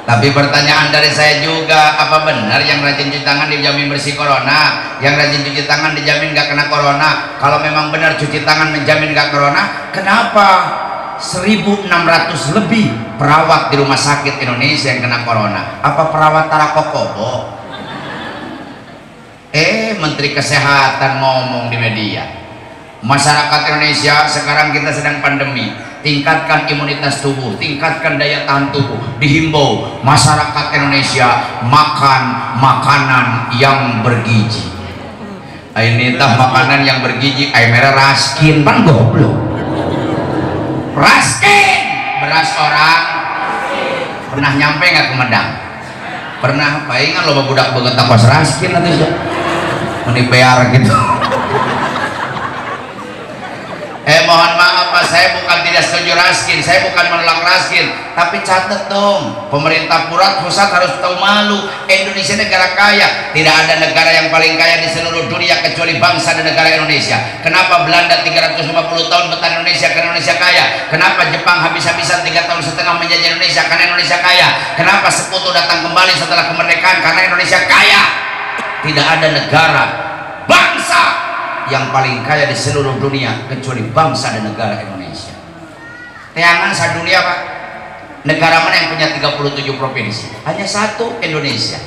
Tapi pertanyaan dari saya juga, apa benar yang rajin cuci tangan dijamin bersih corona? Yang rajin cuci tangan dijamin gak kena corona? Kalau memang benar cuci tangan menjamin gak corona, kenapa 1.600 lebih perawat di rumah sakit Indonesia yang kena corona? Apa perawat tarakokobo? Menteri Kesehatan ngomong di media, masyarakat Indonesia sekarang kita sedang pandemi, tingkatkan imunitas tubuh, tingkatkan daya tahan tubuh. Dihimbau masyarakat Indonesia makan makanan yang bergizi. Ini tah makanan yang bergizi, air merah raskin, pan goblok. Raskin, beras orang. Pernah nyampe nggak ke Medang? Pernah, palingan lo budak banget pas raskin nanti sih. Menipear gitu. Mohon maaf Pak, saya bukan tidak setuju raskin, saya bukan menolak raskin, tapi catat dong, pemerintah pusat harus tahu malu. Indonesia negara kaya, tidak ada negara yang paling kaya di seluruh dunia kecuali bangsa dan negara Indonesia. Kenapa Belanda 350 tahun bertahan Indonesia? Karena Indonesia kaya. Kenapa Jepang habis-habisan 3,5 tahun menjajah Indonesia? Karena Indonesia kaya. Kenapa Sekutu datang kembali setelah kemerdekaan? Karena Indonesia kaya. Tidak ada negara, bangsa yang paling kaya di seluruh dunia kecuali bangsa dan negara Indonesia. Teangan sadunia Pak, negara mana yang punya 37 provinsi? Hanya satu, Indonesia.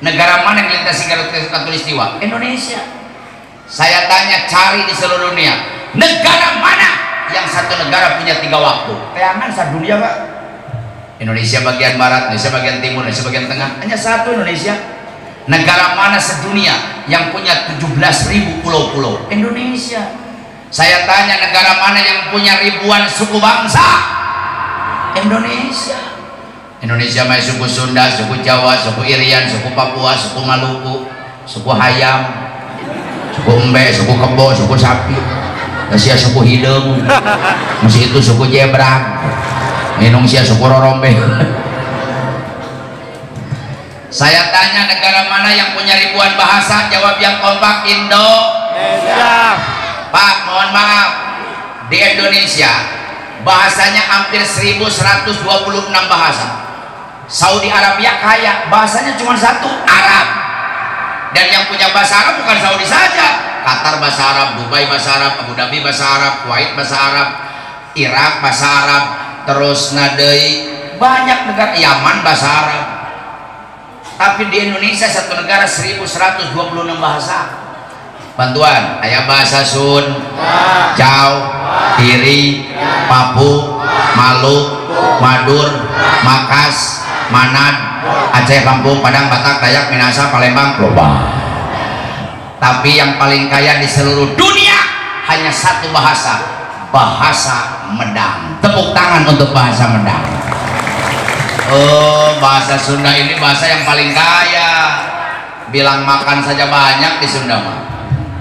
Negara mana yang melintasi Khatulistiwa? Indonesia. Saya tanya, cari di seluruh dunia, negara mana yang satu negara punya 3 waktu? Teangan sadunia Pak. Indonesia bagian barat, Indonesia bagian timur, Indonesia bagian tengah, hanya satu, Indonesia. Negara mana sedunia yang punya 17.000 pulau-pulau? Indonesia. Saya tanya, negara mana yang punya ribuan suku bangsa? Indonesia. Indonesia mah suku Sunda, suku Jawa, suku Irian, suku Papua, suku Maluku, suku Hayam, suku Embe, suku Kebo, suku Sapi, Asia suku Hidung, masih itu suku Jebrang, Indonesia suku Rorombe. Saya tanya, negara mana yang punya ribuan bahasa? Jawab yang kompak, Indonesia. Pak, mohon maaf, di Indonesia bahasanya hampir 1126 bahasa. Saudi Arabia kaya, bahasanya cuma satu, Arab. Dan yang punya bahasa Arab bukan Saudi saja, Qatar bahasa Arab, Dubai bahasa Arab, Abu Dhabi bahasa Arab, Kuwait bahasa Arab, Irak bahasa Arab, terus nadei banyak negara, Yaman bahasa Arab. Tapi di Indonesia satu negara 1126 bahasa. Bantuan, ayah bahasa Sun, Jaw, Tiri, Papu, Malu, Madur, Makas, Manad, Aceh, Lampung, Padang, Batak, Dayak, Minahasa, Palembang, Loba. Tapi yang paling kaya di seluruh dunia hanya satu bahasa, bahasa Medang. Tepuk tangan untuk bahasa Medang. Oh, bahasa Sunda ini bahasa yang paling kaya. Bilang makan saja banyak di Sunda mah.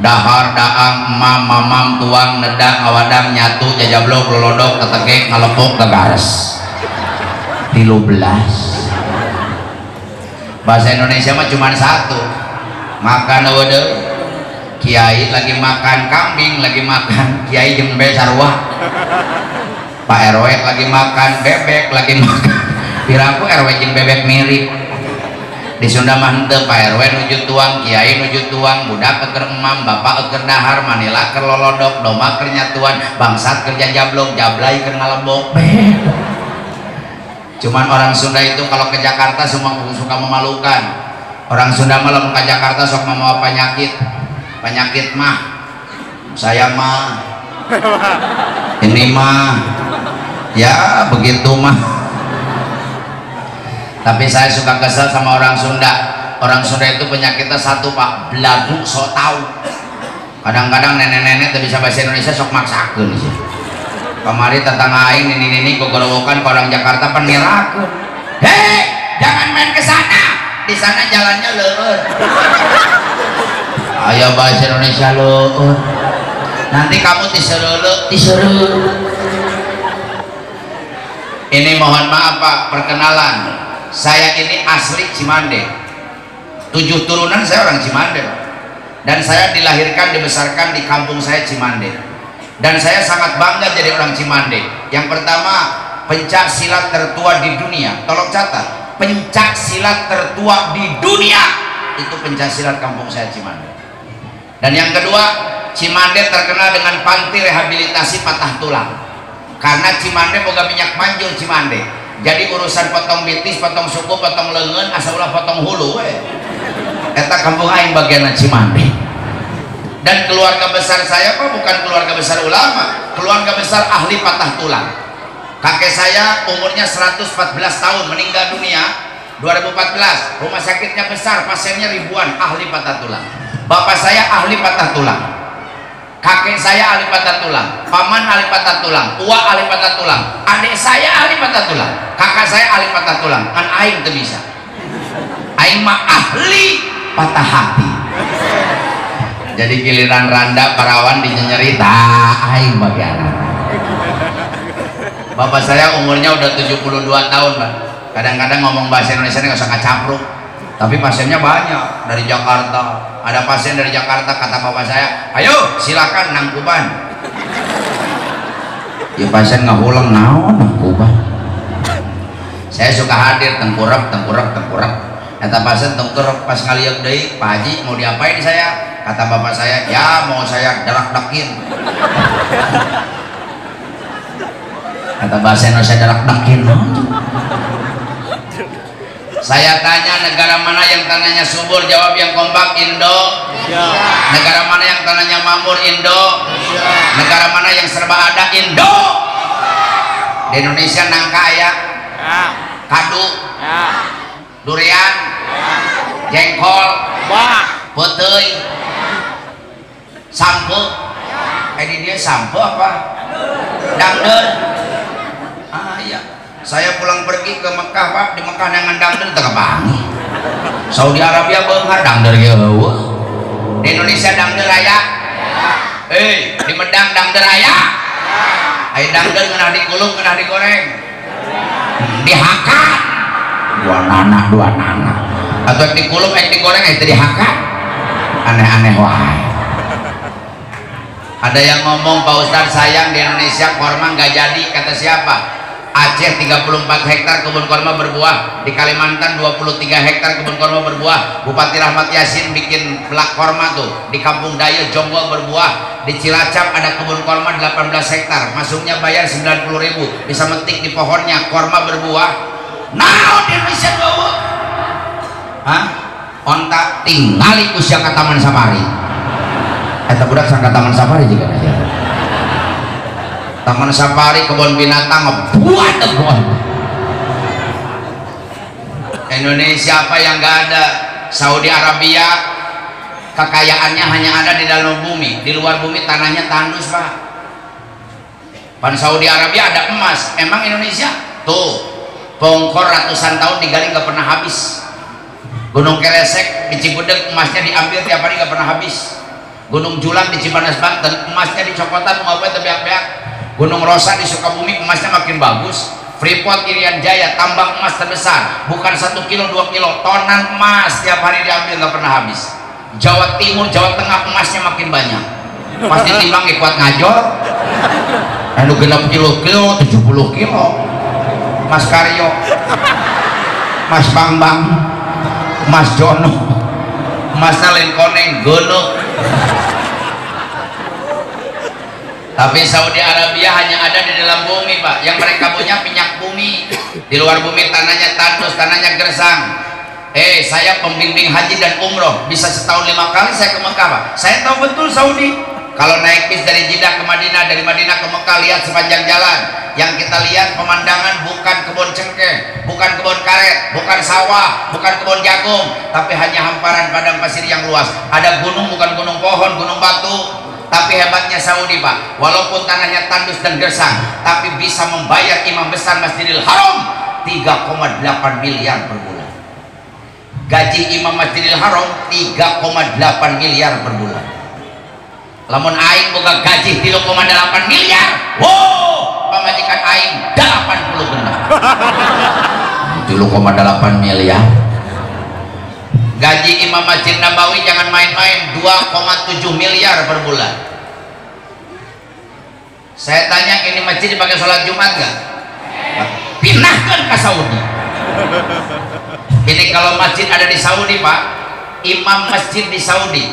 Dahar, daang, emam, mamam, tuang, nedang, awadang, nyatu, jajablok, lolodok, tetegek, ngalepok, gagares. 13. Bahasa Indonesia mah cuma satu. Makan waduh. Kiai lagi makan kambing, lagi makan kiai jembe sarwa. Pak RW lagi makan bebek, lagi makan. Piraku RW jeung bebek mirip. Di Sunda mah henteu, Pak RW nuju tuang, kiai nuju tuang, budak keur emam, bapak keur dahar, manila keur lolodok, doma keur nyatuan, bangsat keur jajablok, jablay keur ngalebok. Cuman orang Sunda itu kalau ke Jakarta semua suka memalukan. Orang Sunda mah lamun ke Jakarta sok membawa penyakit. Penyakit mah saya mah ini mah ya begitu mah. Tapi saya suka kesel sama orang Sunda. Orang Sunda itu penyakitnya satu Pak, belagu sok tahu. Kadang-kadang nenek-nenek tidak bisa bahasa Indonesia sok maksakeun sih. Kemari tetangga aing nini gogorowokan ke orang Jakarta penirakeun. Hei, jangan main ke sana. Di sana jalannya leueur. Ayo bahasa Indonesia leueur. Nanti kamu tisereuleuh. Ini mohon maaf Pak, perkenalan. Saya ini asli Cimande. 7 turunan saya orang Cimande, dan saya dilahirkan dibesarkan di kampung saya Cimande, dan saya sangat bangga jadi orang Cimande. Yang pertama, pencak silat tertua di dunia. Tolong catat, pencak silat tertua di dunia itu pencak silat kampung saya Cimande. Dan yang kedua, Cimande terkenal dengan panti rehabilitasi patah tulang, karena Cimande boga minyak manjur Cimande. Jadi urusan potong bitis, potong suku, potong leungeun, asa ulah potong hulu we. Eta kampung aing bagian Cimande. Dan keluarga besar saya Pak bukan keluarga besar ulama, keluarga besar ahli patah tulang. Kakek saya umurnya 114 tahun meninggal dunia 2014. Rumah sakitnya besar, pasiennya ribuan, ahli patah tulang. Bapak saya ahli patah tulang. Kakek saya ahli patah tulang, paman ahli patah tulang, uwa ahli patah tulang, adik saya ahli patah tulang, kakak saya ahli patah tulang. Kan aing teu bisa. Aing mah ahli patah hati. Jadi giliran randa parawan dinyerita aing bagian. Bapak saya umurnya udah 72 tahun Pak. Kadang-kadang ngomong bahasa Indonesia nggak usah capruk, tapi pasiennya banyak dari Jakarta. Ada pasien dari Jakarta, kata bapak saya, ayo silakan nangkuban. Ya pasien nggak pulang naon nangkuban. Saya suka hadir tengkurap. Kata pasien tengkurap pas ngaliak deui, Pak Haji mau diapain saya? Kata bapak saya, ya mau saya darak-dakin. Kata bahasa Indonesia darak-dakin. Saya tanya negara mana yang tanahnya subur, jawab yang kompak, Indo. Negara mana yang tanahnya makmur, Indo. Negara mana yang serba ada, Indo. Di Indonesia nangka ya, kadu, durian, jengkol, putih, sampo. Ini dia sampo apa? Dangdut. Ah iya. Saya pulang pergi ke Mekah Pak, di Mekah dengan dangdut tengah bangi. Saudi Arabia beunghar dangdut ge heueuh. Di Indonesia dangdut aya. Di Medang dangdut aya. Aya dangdut ngeunah dikulung, ngeunah digoreng. Dihakat. Dua nana. Atau dikulung, digoreng, itu dihakat. Aneh-aneh wae. Ada yang ngomong, Pak Ustadz sayang di Indonesia korma nggak jadi, kata siapa? Aceh 34 hektar kebun korma berbuah, di Kalimantan 23 hektar kebun korma berbuah. Bupati Rahmat Yasin bikin pelak korma tuh di Kampung Daya Jonggol berbuah. Di Cilacap ada kebun korma 18 hektar, masuknya bayar 90.000, bisa metik di pohonnya, korma berbuah. Nah di Indonesia bawa ontak tinggali usia ke Taman Safari. Eta budak sangka Taman Safari juga aja. Taman Safari kebun binatang buat teguan. Indonesia apa yang nggak ada? Saudi Arabia kekayaannya hanya ada di dalam bumi, di luar bumi tanahnya tandus Pak. Pan Saudi Arabia ada emas, emang Indonesia tuh bongkor ratusan tahun digali nggak pernah habis. Gunung Kelesek di Cibudeg emasnya diambil tiap hari nggak pernah habis. Gunung Julang di Cipanas Banten emasnya dicopotan mau apa tebiak-biak. Gunung Rosa di Sukabumi emasnya makin bagus. Freeport Irian Jaya tambang emas terbesar, bukan 1 kilo 2 kilo, tonan emas tiap hari diambil nggak pernah habis. Jawa Timur, Jawa Tengah emasnya makin banyak. Pas ditimbang kuat ngajor, anu 60 kilo, 70 kilo. Mas Karyo, Mas Bambang, Mas Jono, Mas Nalin Koneng, Gono. Tapi Saudi Arabia hanya ada di dalam bumi Pak. Yang mereka punya minyak bumi. Di luar bumi tanahnya tandus, tanahnya gersang. Saya pembimbing haji dan umroh, bisa setahun 5 kali saya ke Mekah Pak. Saya tahu betul Saudi. Kalau naik bis dari Jeddah ke Madinah, dari Madinah ke Mekah, lihat sepanjang jalan. Yang kita lihat pemandangan bukan kebun cengkeh, bukan kebun karet, bukan sawah, bukan kebun jagung, tapi hanya hamparan padang pasir yang luas. Ada gunung, bukan gunung pohon, gunung batu. Tapi hebatnya Saudi Pak, walaupun tanahnya tandus dan gersang, tapi bisa membayar imam besar Masjidil Haram 3,8 miliar per bulan. Gaji imam Masjidil Haram 3,8 miliar per bulan. Lamun aing boga gaji 3,8 miliar, wow, pamajikan aing 80 genap. 3,8 miliar. Gaji imam Masjid Nabawi jangan main-main, 2,7 miliar per bulan. Saya tanya, ini masjid dipakai sholat Jumat nggak? Pindahkan ke Saudi. Ini kalau masjid ada di Saudi Pak, imam masjid di Saudi,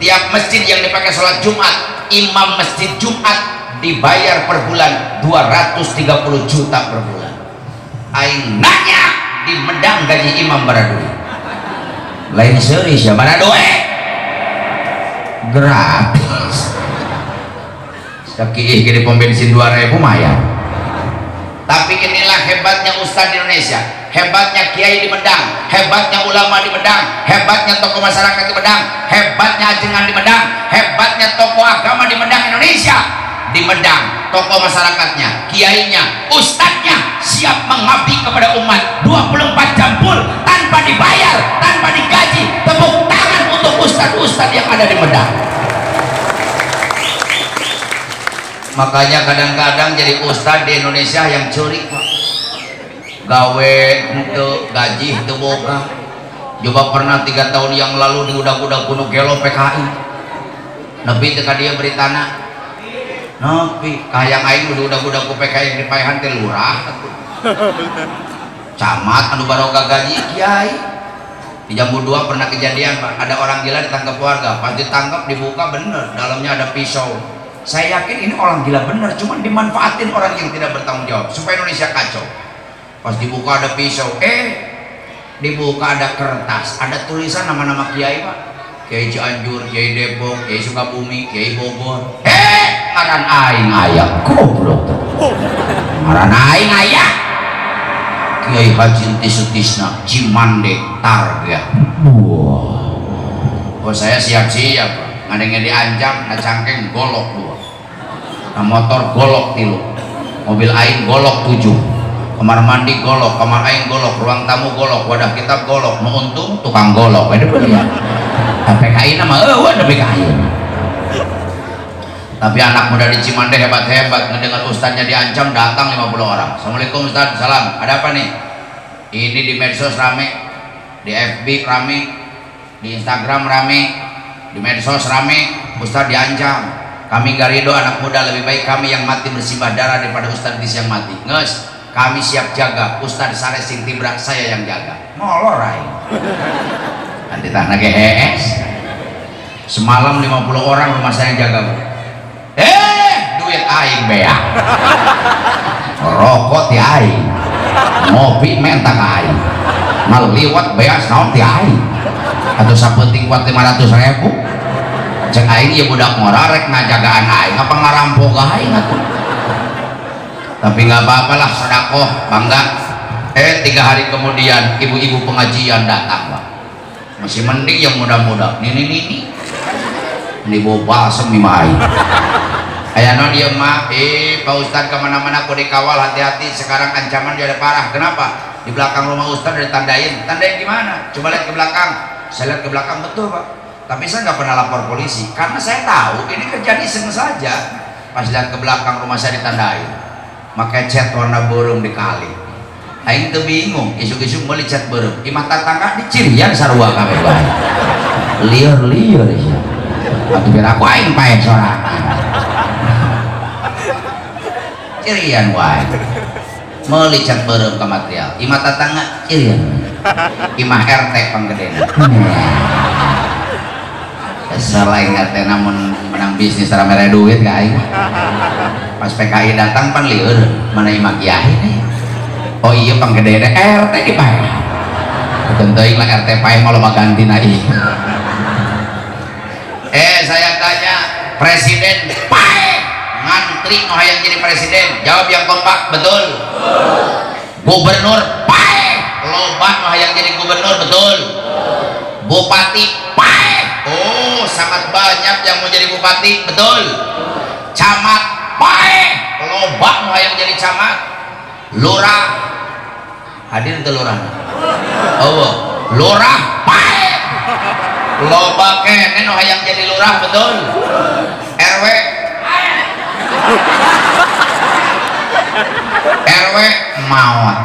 tiap masjid yang dipakai sholat Jumat, imam masjid Jumat dibayar per bulan 230 juta per bulan. Aing nanya di Medang gaji imam berapa? Lain serius ya, mana doe gratis. Sekali gini pom bensin 2.000 maya. Tapi inilah hebatnya Ustadz di Indonesia, hebatnya kiai di Medang, hebatnya ulama di Medang, hebatnya tokoh masyarakat di Medang, hebatnya ajengan di Medang, hebatnya tokoh agama di Medang Indonesia. Di Medang tokoh masyarakatnya, kiainya, ustadznya siap mengabdi kepada umat 24 jam full tanpa dibayar, tanpa digaji. Tepuk tangan untuk ustadz-ustadz yang ada di Medang. Makanya kadang-kadang jadi ustad di Indonesia yang curi Pak, gawe untuk gaji itu boga. Coba pernah 3 tahun yang lalu di udah kuno gelo PKI nepi teka dia beri tanah nepi kayang aing udah ku PKI yang dipayahan teh lurah camat anu baroga gaji kiai. Di Jambu 2 pernah kejadian Pak, ada orang gila ditangkap warga, pas ditangkap dibuka bener dalamnya ada pisau. Saya yakin ini orang gila bener, cuman dimanfaatin orang yang tidak bertanggung jawab supaya Indonesia kacau. Pas dibuka ada pisau, dibuka ada kertas, ada tulisan nama-nama kiai Pak, Kiai Cianjur, Kiai Depok, Kiai Sukabumi, Kiai Bogor. Ngaran aing aya goblok. Ngaran aing aya Kiai Haji Sutisna Cimande Targa. Wah, saya siap-siap Pak, ngadengnya diancam, cangkeng golok 2, motor golok 3, mobil aing golok 7, kamar mandi golok, kamar aing golok, ruang tamu golok, wadah kitab golok, nu untung tukang golok. Ada pun ya. PKI nama ada PKI. Tapi anak muda di Cimande hebat-hebat, ngedengar ustadznya diancam datang 50 orang. Assalamualaikum Ustadz, salam. Ada apa nih? Ini di medsos rame, di FB rame, di Instagram rame, di medsos rame, Ustadz diancam. Kami gak ridho, anak muda lebih baik kami yang mati bersimbah darah daripada Ustadz yang mati. Nges, kami siap jaga, Ustadz Sare Sing Tibra saya yang jaga. Molor aing. Nanti tanah GES. Semalam 50 orang rumah saya yang jaga Bu. Duit aing beak. Rokok ti aing. Ngopi mentak aing. Maliwat beas naon ti aing. Atau sapenting kuat 500.000. Cek aing ya budak ngorarek ngajagaan aing apa ngarampok aing atuh. Tapi nggak apa-apa lah, sedekah bangga. 3 hari kemudian ibu-ibu pengajian datang Pak. Masih mending yang muda-muda. Ini bawa balsem nih mah aing. Ayano dia mah, Pak Ustadz kemana-mana aku dikawal, hati-hati sekarang ancaman dia ada parah. Kenapa? Di belakang rumah Ustadz udah ditandain. Tandain gimana? Coba lihat ke belakang. Saya lihat ke belakang betul Pak. Tapi saya nggak pernah lapor polisi karena saya tahu ini terjadi iseng saja. Pas lihat ke belakang rumah saya ditandain. Pakai cat warna burung dikali. Aing tuh bingung. Isuk-isuk beli cat burung. Imah tetangga dicirian sarua kabeh bae. Liar-liar ya. Atuh biar aku aing pae sorangan. Cirian wae. Meuli cat beureum ka material. Imah tetangga cirian. Imah RT panggedena. Selain RT namun menang bisnis secara mere duit ka aing. Pas PKI datang pan lieur, mana imah kiai nih. Oh iya panggedena RT dipae. Teuing lah RT pae mah loba gantina ieu. Saya tanya, presiden pae ngantri nu hayang jadi presiden, jawab yang kompak. Betul. Gubernur pae loba nu hayang jadi gubernur. Betul. Bupati pae, oh sangat banyak yang mau jadi bupati. Betul. Camat pae loba nu hayang jadi camat. Lurah hadir teu lurah? Oh lurah pae loba kene nu hayang jadi lurah. Betul. RW maot.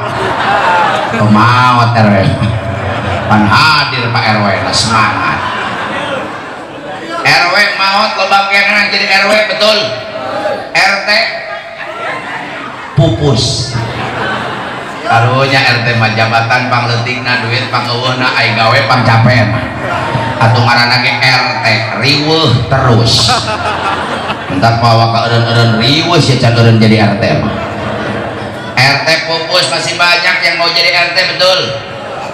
Maot RW pan hadir Pak RW lah semangat. RW maot loba kene jadi RW. Betul. RT pupus. Karunya RT mah jabatan pangleutikna duit pangeuweuna ai gawe pangcapen. Atuh ngaranna ge RT riweuh terus. Entar bawa ka eureun-eureun riweuh ya can eureun jadi RT mah. RT pupus masih banyak yang mau jadi RT. Betul.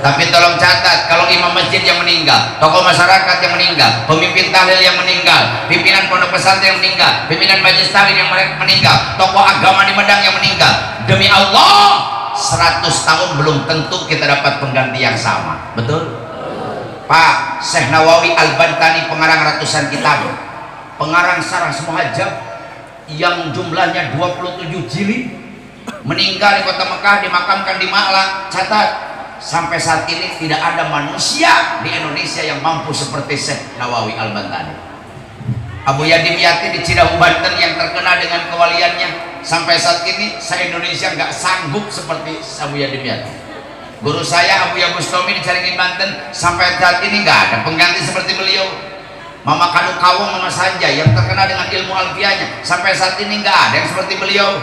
Tapi tolong catat, kalau imam masjid yang meninggal, tokoh masyarakat yang meninggal, pemimpin tahlil yang meninggal, pimpinan pondok pesantren yang meninggal, pimpinan majelis taklim yang meninggal, tokoh agama di Medang yang meninggal, demi Allah 100 tahun belum tentu kita dapat pengganti yang sama. Betul. Pak Syekh Nawawi Al-Bantani, pengarang ratusan kitab, pengarang Syarah Muhadzab yang jumlahnya 27 jilid, meninggal di kota Mekah, dimakamkan di Ma'la. Catat, sampai saat ini tidak ada manusia di Indonesia yang mampu seperti Syekh Nawawi Al-Bantani. Abu Yadim Yati di Cidahu Banten yang terkenal dengan kewaliannya. Sampai saat ini se-Indonesia nggak sanggup seperti Abu Yadim Yati. Guru saya Abu Ya Bustomi di Caringin Banten, sampai saat ini nggak ada pengganti seperti beliau. Mama Kanu Kawung, Mama Sanja yang terkenal dengan ilmu alfiahnya, sampai saat ini nggak ada yang seperti beliau.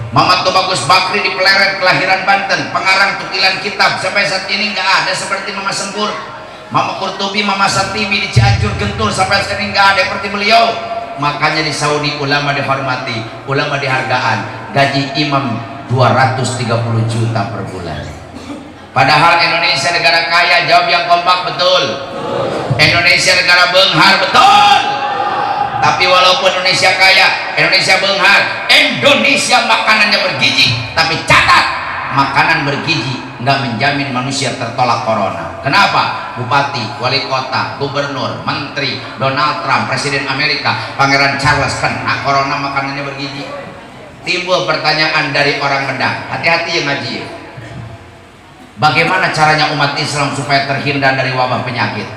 Mama Tubagus Bakri di Pleret kelahiran Banten, pengarang tukilan kitab, sampai saat ini nggak ada seperti Mama Sempur. Mama Kurtubi, Mama Satibi di Cianjur Gentul, sampai sekarang nggak ada seperti beliau. Makanya di Saudi ulama dihormati, ulama dihargaan, gaji imam 230 juta per bulan. Padahal Indonesia negara kaya. Jawab yang kompak, betul. Indonesia negara benghar, betul. Tapi walaupun Indonesia kaya, Indonesia benghar, Indonesia makanannya bergizi. Tapi catat, makanan bergizi nggak menjamin manusia tertolak corona. Kenapa? Bupati, wali kota, gubernur, menteri, Donald Trump, presiden Amerika, Pangeran Charles kena corona makanannya bergizi. Timbul pertanyaan dari orang Medang, hati-hati yang ngaji ya. Bagaimana caranya umat Islam supaya terhindar dari wabah penyakit?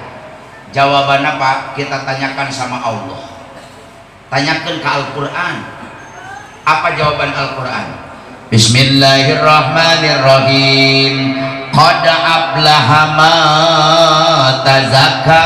Jawabannya Pak, kita tanyakan sama Allah. Tanyakan ke Al-Quran. Apa jawaban Al-Quran? Bismillahirrahmanirrahim. Qad aflaha man tazakka.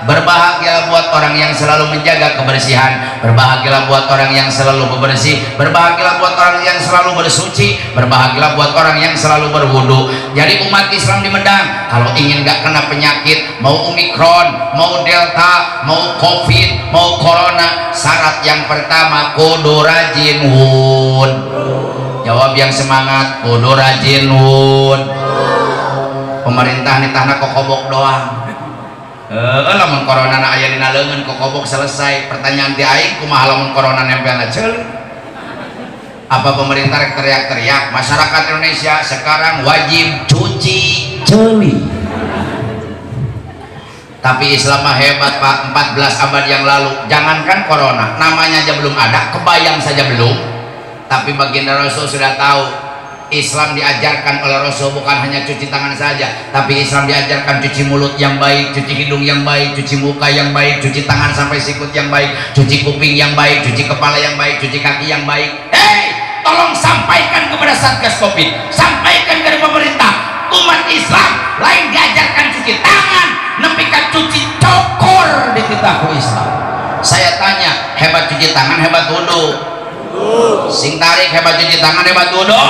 Berbahagialah buat orang yang selalu menjaga kebersihan, berbahagialah buat orang yang selalu bebersih, berbahagialah buat orang yang selalu bersuci, berbahagialah buat orang yang selalu berwudu. Jadi umat Islam di Medang kalau ingin gak kena penyakit, mau Omikron, mau Delta, mau Covid, mau Corona, syarat yang pertama kudu rajin wud. Jawab yang semangat, kudu rajin wud. Pemerintah nitahna kokobok doang. Lamun corona na aya dina leungeun kokobok selesai. Pertanyaan ti aing, kumaha lamun corona nempelna ceuli? Apa pemerintah rek teriak-teriak masyarakat Indonesia sekarang wajib cuci ceuli? Tapi Islam mah hebat Pak. 14 abad yang lalu, jangankan corona, namanya aja belum ada, kebayang saja belum. Tapi baginda Rasul sudah tahu. Islam diajarkan oleh Rasul bukan hanya cuci tangan saja, tapi Islam diajarkan cuci mulut yang baik, cuci hidung yang baik, cuci muka yang baik, cuci tangan sampai sikut yang baik, cuci kuping yang baik, cuci kepala yang baik, cuci kaki yang baik. Hei, tolong sampaikan kepada Satgas Covid, sampaikan kepada pemerintah, umat Islam lain diajarkan cuci tangan, nepikan cuci cokor di titahku Islam. Saya tanya, hebat cuci tangan, hebat wudu? Sing tarik hebat cuci tangan, hebat wudu?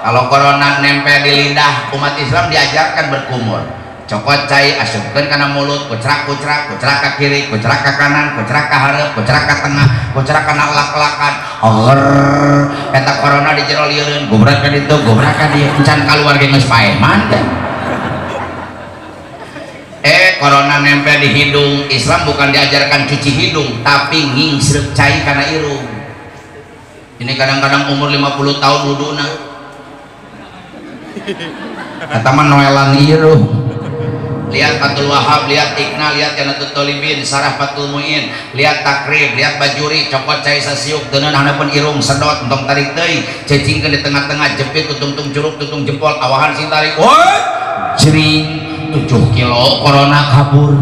Kalau corona nempel di lidah, umat Islam diajarkan berkumur. Cokot cai asupkeun kana mulut, kucrak-kucrak, kucrak ka kiri, kucrak ka kanan, kucrak ka hareup, kucrak ka tengah, kucrak kana lak-lakan. Eta corona di jero lieureun, gubrak ka ditu, gubrak ka dieu, encan kaluar ge geus paeman teh. Corona nempel di hidung. Islam bukan diajarkan cuci hidung, tapi ngingsrep cai kana irung. Ini kadang-kadang umur 50 tahun wuduna. Kata man noelan irung. Lihat Fathul Wahab, lihat Iqna, lihat Janatul Tolibin, Sarah Fathul Muin, lihat Takrib, lihat Bajuri, cokot cai sasiuk, tenan hanapan irung sedot, entong tarik teuing, cecingkeun di tengah-tengah, jepit tutung curug, tutung jempol, awahan sing tarik. Woi, jering 7 kilo corona kabur.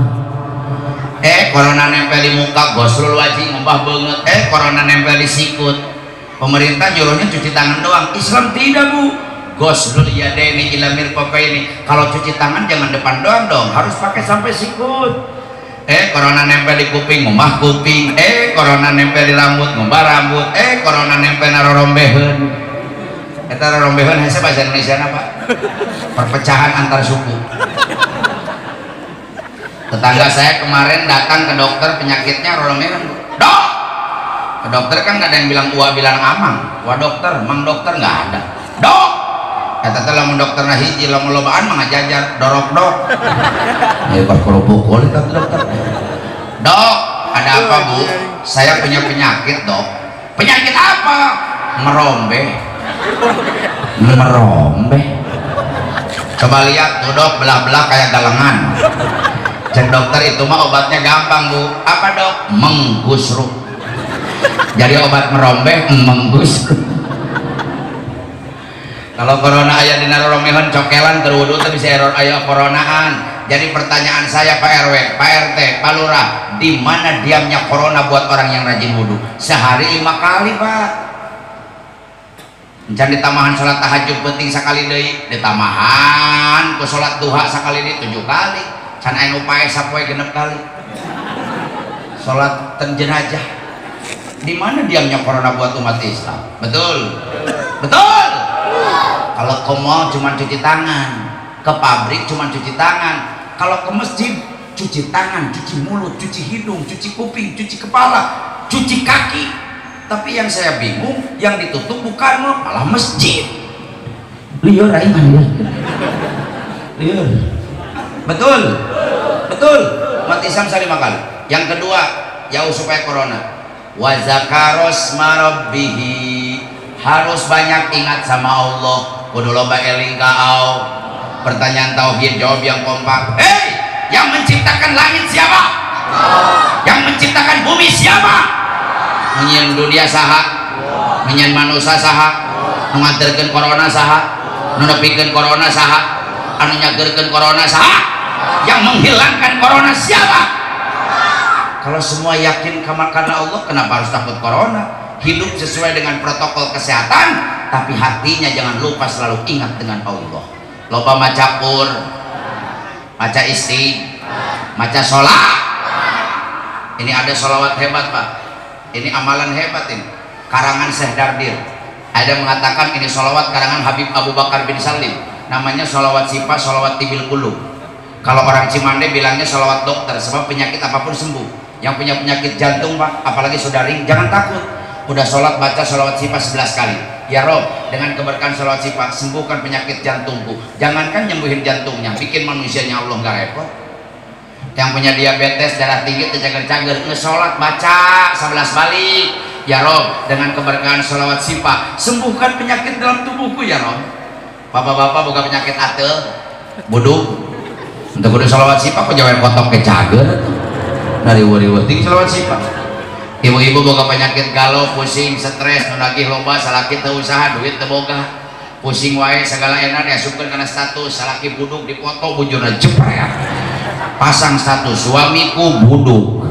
Corona nempel di muka, gosrul wajib ngembah banget. Corona nempel di sikut. Pemerintah nyuruhnya cuci tangan doang. Islam tidak Bu. Gosrul yadaini ila mirfaqaini. Kalau cuci tangan jangan depan doang dong, harus pakai sampai sikut. Corona nempel di kuping, ngembah kuping. Corona nempel di rambut, ngembah rambut. Corona nempel na rorombeheun. Eta rorombeheun hese bahasa Indonesia apa? Perpecahan antar suku. Tetangga saya kemarin datang ke dokter, penyakitnya rorombeheun. Dok, ke dokter kan nggak ada yang bilang ua, bilang amang. Wah dokter, mang dokter nggak ada. Dok, kata teh lamun dokter nah hiji, lamun lobaan mah ngajajar dorok dok. Pas kerupuk kulit kata dokter. Dok, ada apa Bu? Saya punya penyakit dok. Penyakit apa? Merombe. Coba lihat tuh dok, belah-belah kayak galengan. Cek dokter itu mah obatnya gampang Bu. Apa dok? Menggusruk. Jadi obat merombeh menggusruk. Kalau corona aya dina roromehon cokelan keur wudu teh bisa error aya coronaan. Jadi pertanyaan saya Pak RW, Pak RT, Pak Lurah, di mana diamnya corona buat orang yang rajin wudhu? Sehari 5 kali Pak. Encan ditamahan sholat tahajud penting sekali deui, ditamahan ku sholat duha sekali deui 7 kali. Can aya nu pae sapoe 6 kali. Sholat jenazah. Di mana diamnya corona buat umat Islam? Betul. Betul. Kalau ke mall cuma cuci tangan, ke pabrik cuma cuci tangan, kalau ke masjid cuci tangan, cuci mulut, cuci hidung, cuci kuping, cuci kepala, cuci kaki. Tapi yang saya bingung, yang ditutup bukan mall, malah masjid. Liur raiman ya. Liur. Betul. Betul. Umat Islam saling kali. Yang kedua, jauh supaya corona. Wa zakaros marabbihi, harus banyak ingat sama Allah. Kudu loba eling ka Allah. Pertanyaan tauhid jawab yang kompak. Hei, yang menciptakan langit siapa? Yang menciptakan bumi siapa? Menyen dunia saha, menyen manusia saha, mengantarkan corona saha, menepikkan corona saha, anu nyagerkan corona saha, yang menghilangkan corona siapa? Kalau semua yakin karena Allah, kenapa harus takut corona? Hidup sesuai dengan protokol kesehatan, tapi hatinya jangan lupa selalu ingat dengan Allah. Loba maca Qur, maca isti, maca sholat. Ini ada sholawat hebat Pak. Ini amalan hebat ini. Karangan Syekh Dardir. Ada mengatakan ini sholawat karangan Habib Abu Bakar bin Salim. Namanya sholawat sifat, sholawat tibil qulub. Kalau orang Cimande bilangnya sholawat dokter, sebab penyakit apapun sembuh. Yang punya penyakit jantung Pak, apalagi sudah ring, jangan takut. Udah sholat baca sholawat sifat 11 kali. Ya Rob, dengan keberkahan sholawat sifat sembuhkan penyakit jantungku. Jangankan nyembuhin jantungnya, bikin manusianya Allah nggak repot. Yang punya diabetes, darah tinggi, tercager-cager, ngesolat baca 11 balik. Ya Rob, dengan keberkahan sholawat sifat sembuhkan penyakit dalam tubuhku ya Rob. Bapak-bapak buka penyakit atel, buduk, untuk kudu sholawat sifat kok jangan kotok ke cager. Dari wuri-wuri tinggi sholawat sifat. Ibu-ibu buka penyakit galau, pusing, stres, nunagih loba, salaki teu usaha, duit teu boga. Pusing wae segala enak diasupkeun kana status, salaki buduk dipoto bujurna jepret. Pasang status suamiku buduk,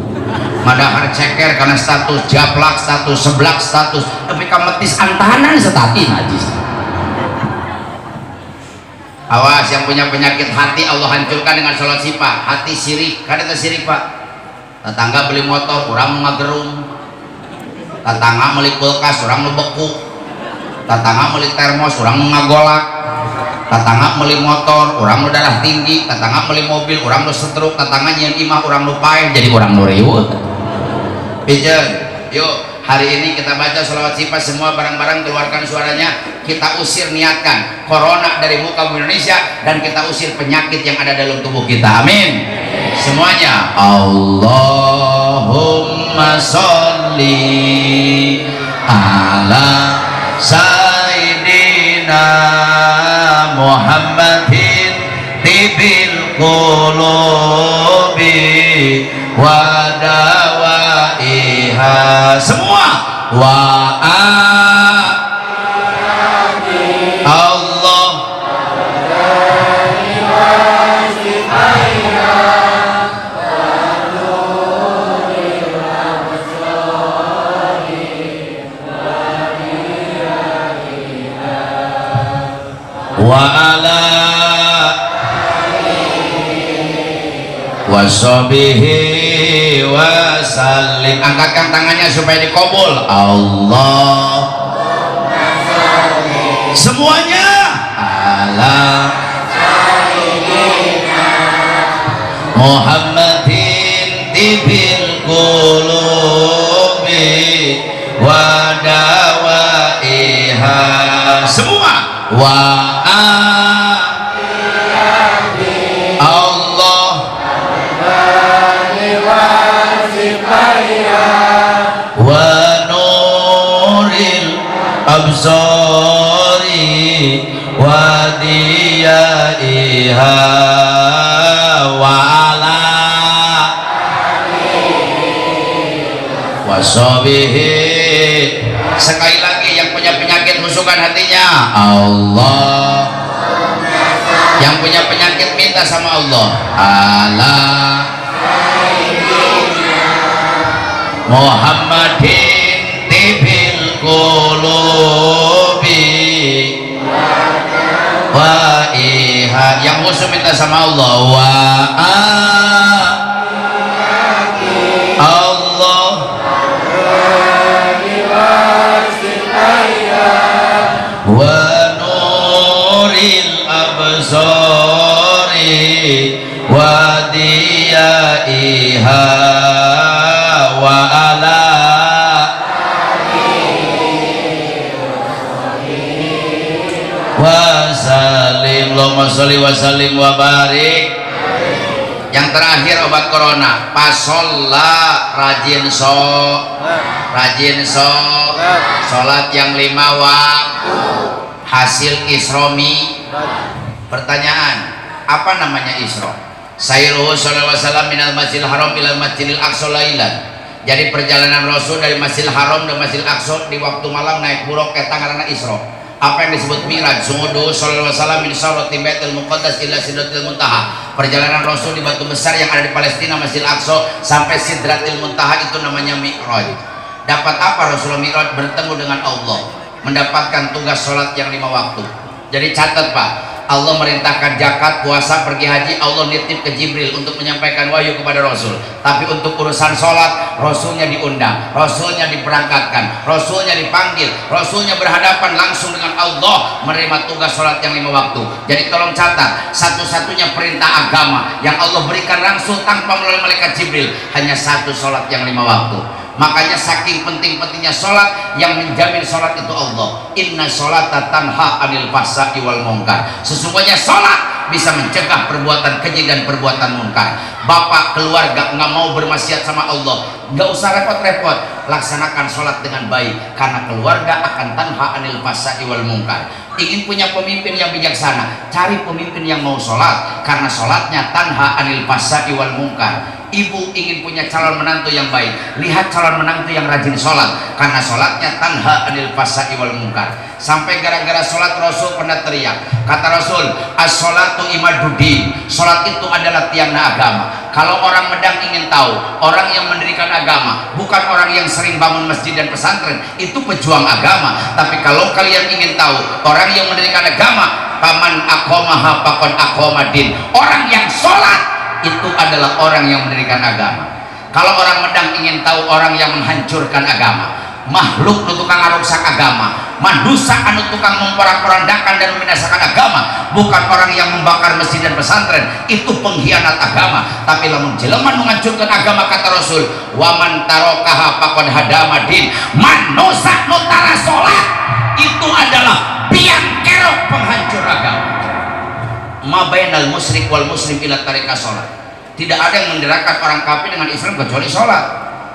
madahar ceker karena status, japlak status, seblak status, tapi kametis antahanan setati najis. Awas yang punya penyakit hati Allah hancurkan dengan sholat sifat. Hati sirik, kan itu sirik Pak. Tetangga beli motor kurang ngagerung, tetangga beli kulkas kurang ngebeku, tetangga beli termos kurang ngagolak, tetangga beli motor orang nu darah tinggi, tetangga beli mobil orang nu setruk, tetangga nyian imah orang nu paeh jadi orang nu riweuh. Pijeun, yuk hari ini kita baca sholawat sifat semua barang-barang, keluarkan suaranya, kita usir, niatkan corona dari muka Indonesia dan kita usir penyakit yang ada dalam tubuh kita. Amin. Semuanya. Allahumma sholli ala sayyidina Muhammadin tibil qulubi wa dawaiha. Semua wa Allah wa ala washabihi wasallim. Angkatkan tangannya supaya dikabul. Allah semuanya ala Muhammadin tibil qulubi wa dawaiha. Semua wa Allah wa nuril absari wa diyaiha wa ala washabihi. Sekali lagi, yang punya penyakit husukan hatinya Allah, yang punya penyakit minta sama Allah, Allah Muhammadin tibil qulubi wa iha. Yang musuh minta sama Allah, wa Allah wa nuril absari wa diyaiha wa ala wa salim. Allahumma sholli wa sallim wa barik. Yang terakhir obat corona, pasolla, rajin sholat yang 5 waktu, hasil isromi. Pertanyaan, apa namanya isro? Sayruhu sallallahu alaihi wasallam minal masjidil haram ilal masjidil aqsa lailan. Jadi perjalanan Rasul dari Masjidil Haram dan Masjidil Aqsa di waktu malam naik buruk eta ngaranna isro. Apa yang disebut Mi'raj? Sumudu sallallahu alaihi wasallam min syarati Baitul Muqaddas ila Sidratil Muntaha. Perjalanan Rasul di batu besar yang ada di Palestina Masjidil Aqsa sampai Sidratil Muntaha, itu namanya Mi'raj. Dapat apa Rasulullah Mi'raj? Bertemu dengan Allah, mendapatkan tugas sholat yang 5 waktu. Jadi catat Pak, Allah merintahkan zakat, puasa, pergi haji, Allah nitip ke Jibril untuk menyampaikan wahyu kepada Rasul. Tapi untuk urusan sholat, Rasulnya diundang, Rasulnya diperangkatkan, Rasulnya dipanggil, Rasulnya berhadapan langsung dengan Allah, menerima tugas sholat yang 5 waktu. Jadi tolong catat, satu-satunya perintah agama yang Allah berikan langsung tanpa melalui malaikat Jibril, hanya satu sholat yang 5 waktu. Makanya saking penting-pentingnya sholat, yang menjamin sholat itu Allah. Inna sholata tanha anil fahsya'i wal munkar. Sesungguhnya sholat bisa mencegah perbuatan keji dan perbuatan munkar. Bapak keluarga nggak mau bermaksiat sama Allah, nggak usah repot-repot, laksanakan sholat dengan baik, karena keluarga akan tanha anil fahsya'i wal munkar. Ingin punya pemimpin yang bijaksana, cari pemimpin yang mau sholat, karena sholatnya tanha anil fahsya'i wal munkar. Ibu ingin punya calon menantu yang baik, lihat calon menantu yang rajin sholat, karena sholatnya tanha anil fahsya'i wal munkar. Sampai gara-gara sholat Rasul pernah teriak, kata Rasul, as-sholatu imaduddin, sholat itu adalah tiangnya agama. Kalau orang Medang ingin tahu, orang yang mendirikan agama bukan orang yang sering bangun masjid dan pesantren, itu pejuang agama. Tapi kalau kalian ingin tahu, orang yang mendirikan agama, paman aqomaha faqad aqomadin, orang yang sholat itu adalah orang yang mendirikan agama. Kalau orang Medang ingin tahu orang yang menghancurkan agama, makhluk nu tukang ngarusak agama, manusia anu tukang memporak-porandakan dan membinasakan agama, bukan orang yang membakar masjid dan pesantren, itu pengkhianat agama. Tapi lamun jelema nu ngancurkeun agama, kata Rasul, waman tarokaha faqad hadama din, manusia nu tara salat itu adalah biang kerok penghancur agama. Ma bainal musyrik wal muslim ila tarika sholat. Tidak ada yang menderakan orang kafir dengan Islam kecuali sholat.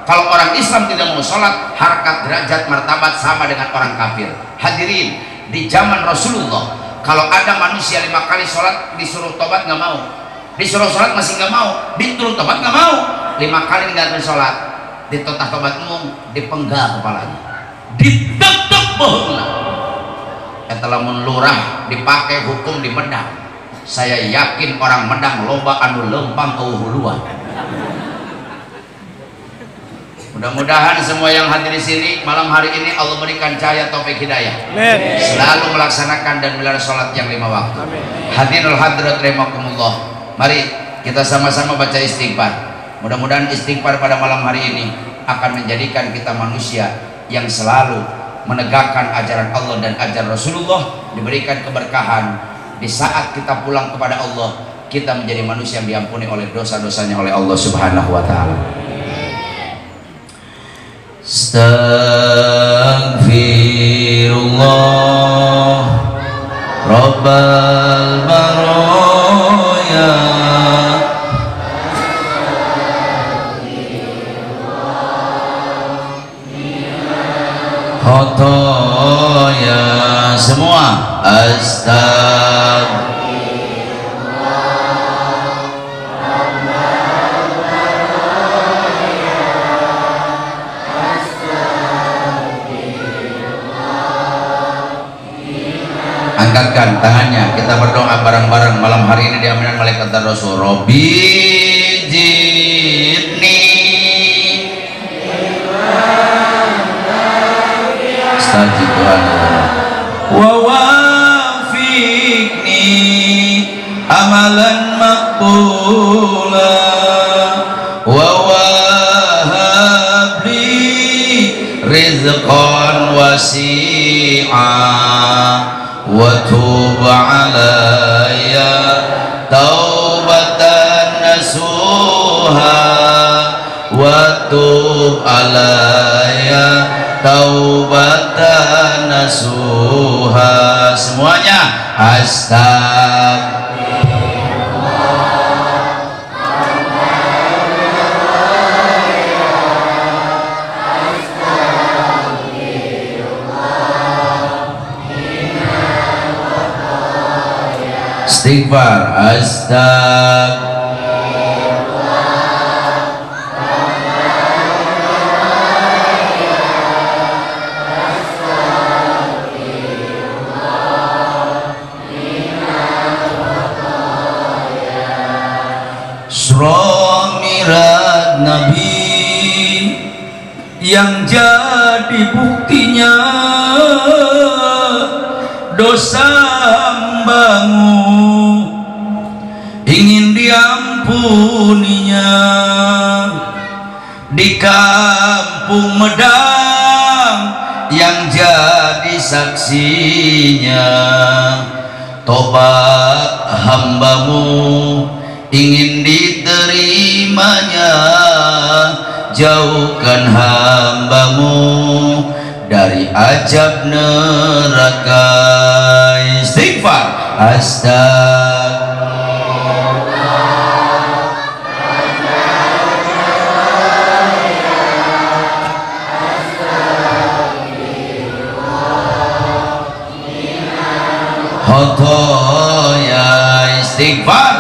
Kalau orang Islam tidak mau sholat, harkat, derajat, martabat sama dengan orang kafir. Hadirin, di zaman Rasulullah, kalau ada manusia 5 kali sholat disuruh tobat nggak mau, disuruh sholat masih nggak mau, disuruh tobat nggak mau. 5 kali nggak sholat, ditotah tobat umum, dipenggal kepalanya, ditetep bohongna. Eta lamun lurah dipakai hukum di Medang, saya yakin orang Medang loba anu lempang huluan. Mudah-mudahan semua yang hadir di sini malam hari ini Allah berikan cahaya taufik hidayah. Amin. Selalu melaksanakan dan melihara sholat yang 5 waktu. Hadirul hadirat rahimakumullah. Mari kita sama-sama baca istighfar. Mudah-mudahan istighfar pada malam hari ini akan menjadikan kita manusia yang selalu menegakkan ajaran Allah dan ajaran Rasulullah, diberikan keberkahan. Di saat kita pulang kepada Allah, kita menjadi manusia yang diampuni oleh dosa-dosanya oleh Allah Subhanahu wa taala. Astaghfirullah Rabbal baraya khotoya. Semua astagfirullah Angkatkan tangannya, kita berdoa bareng-bareng malam hari ini diaminkan malaikat Rasul. Robbi jidni stajib Tuhan wa wafiqni amalan maqbula wa wahabli rizqan wasi'a wa tub alayya taubatan nasuha wa tub alayya taubatan nasuha. Semuanya istighfar surah mi'raj Nabi yang jadi buktinya dosa hambamu ingin diampuninya di kampung Medang yang jadi saksinya tobat hambamu ingin diterimanya jauhkan hambamu dari azab neraka. Istighfar khotoya. Istighfar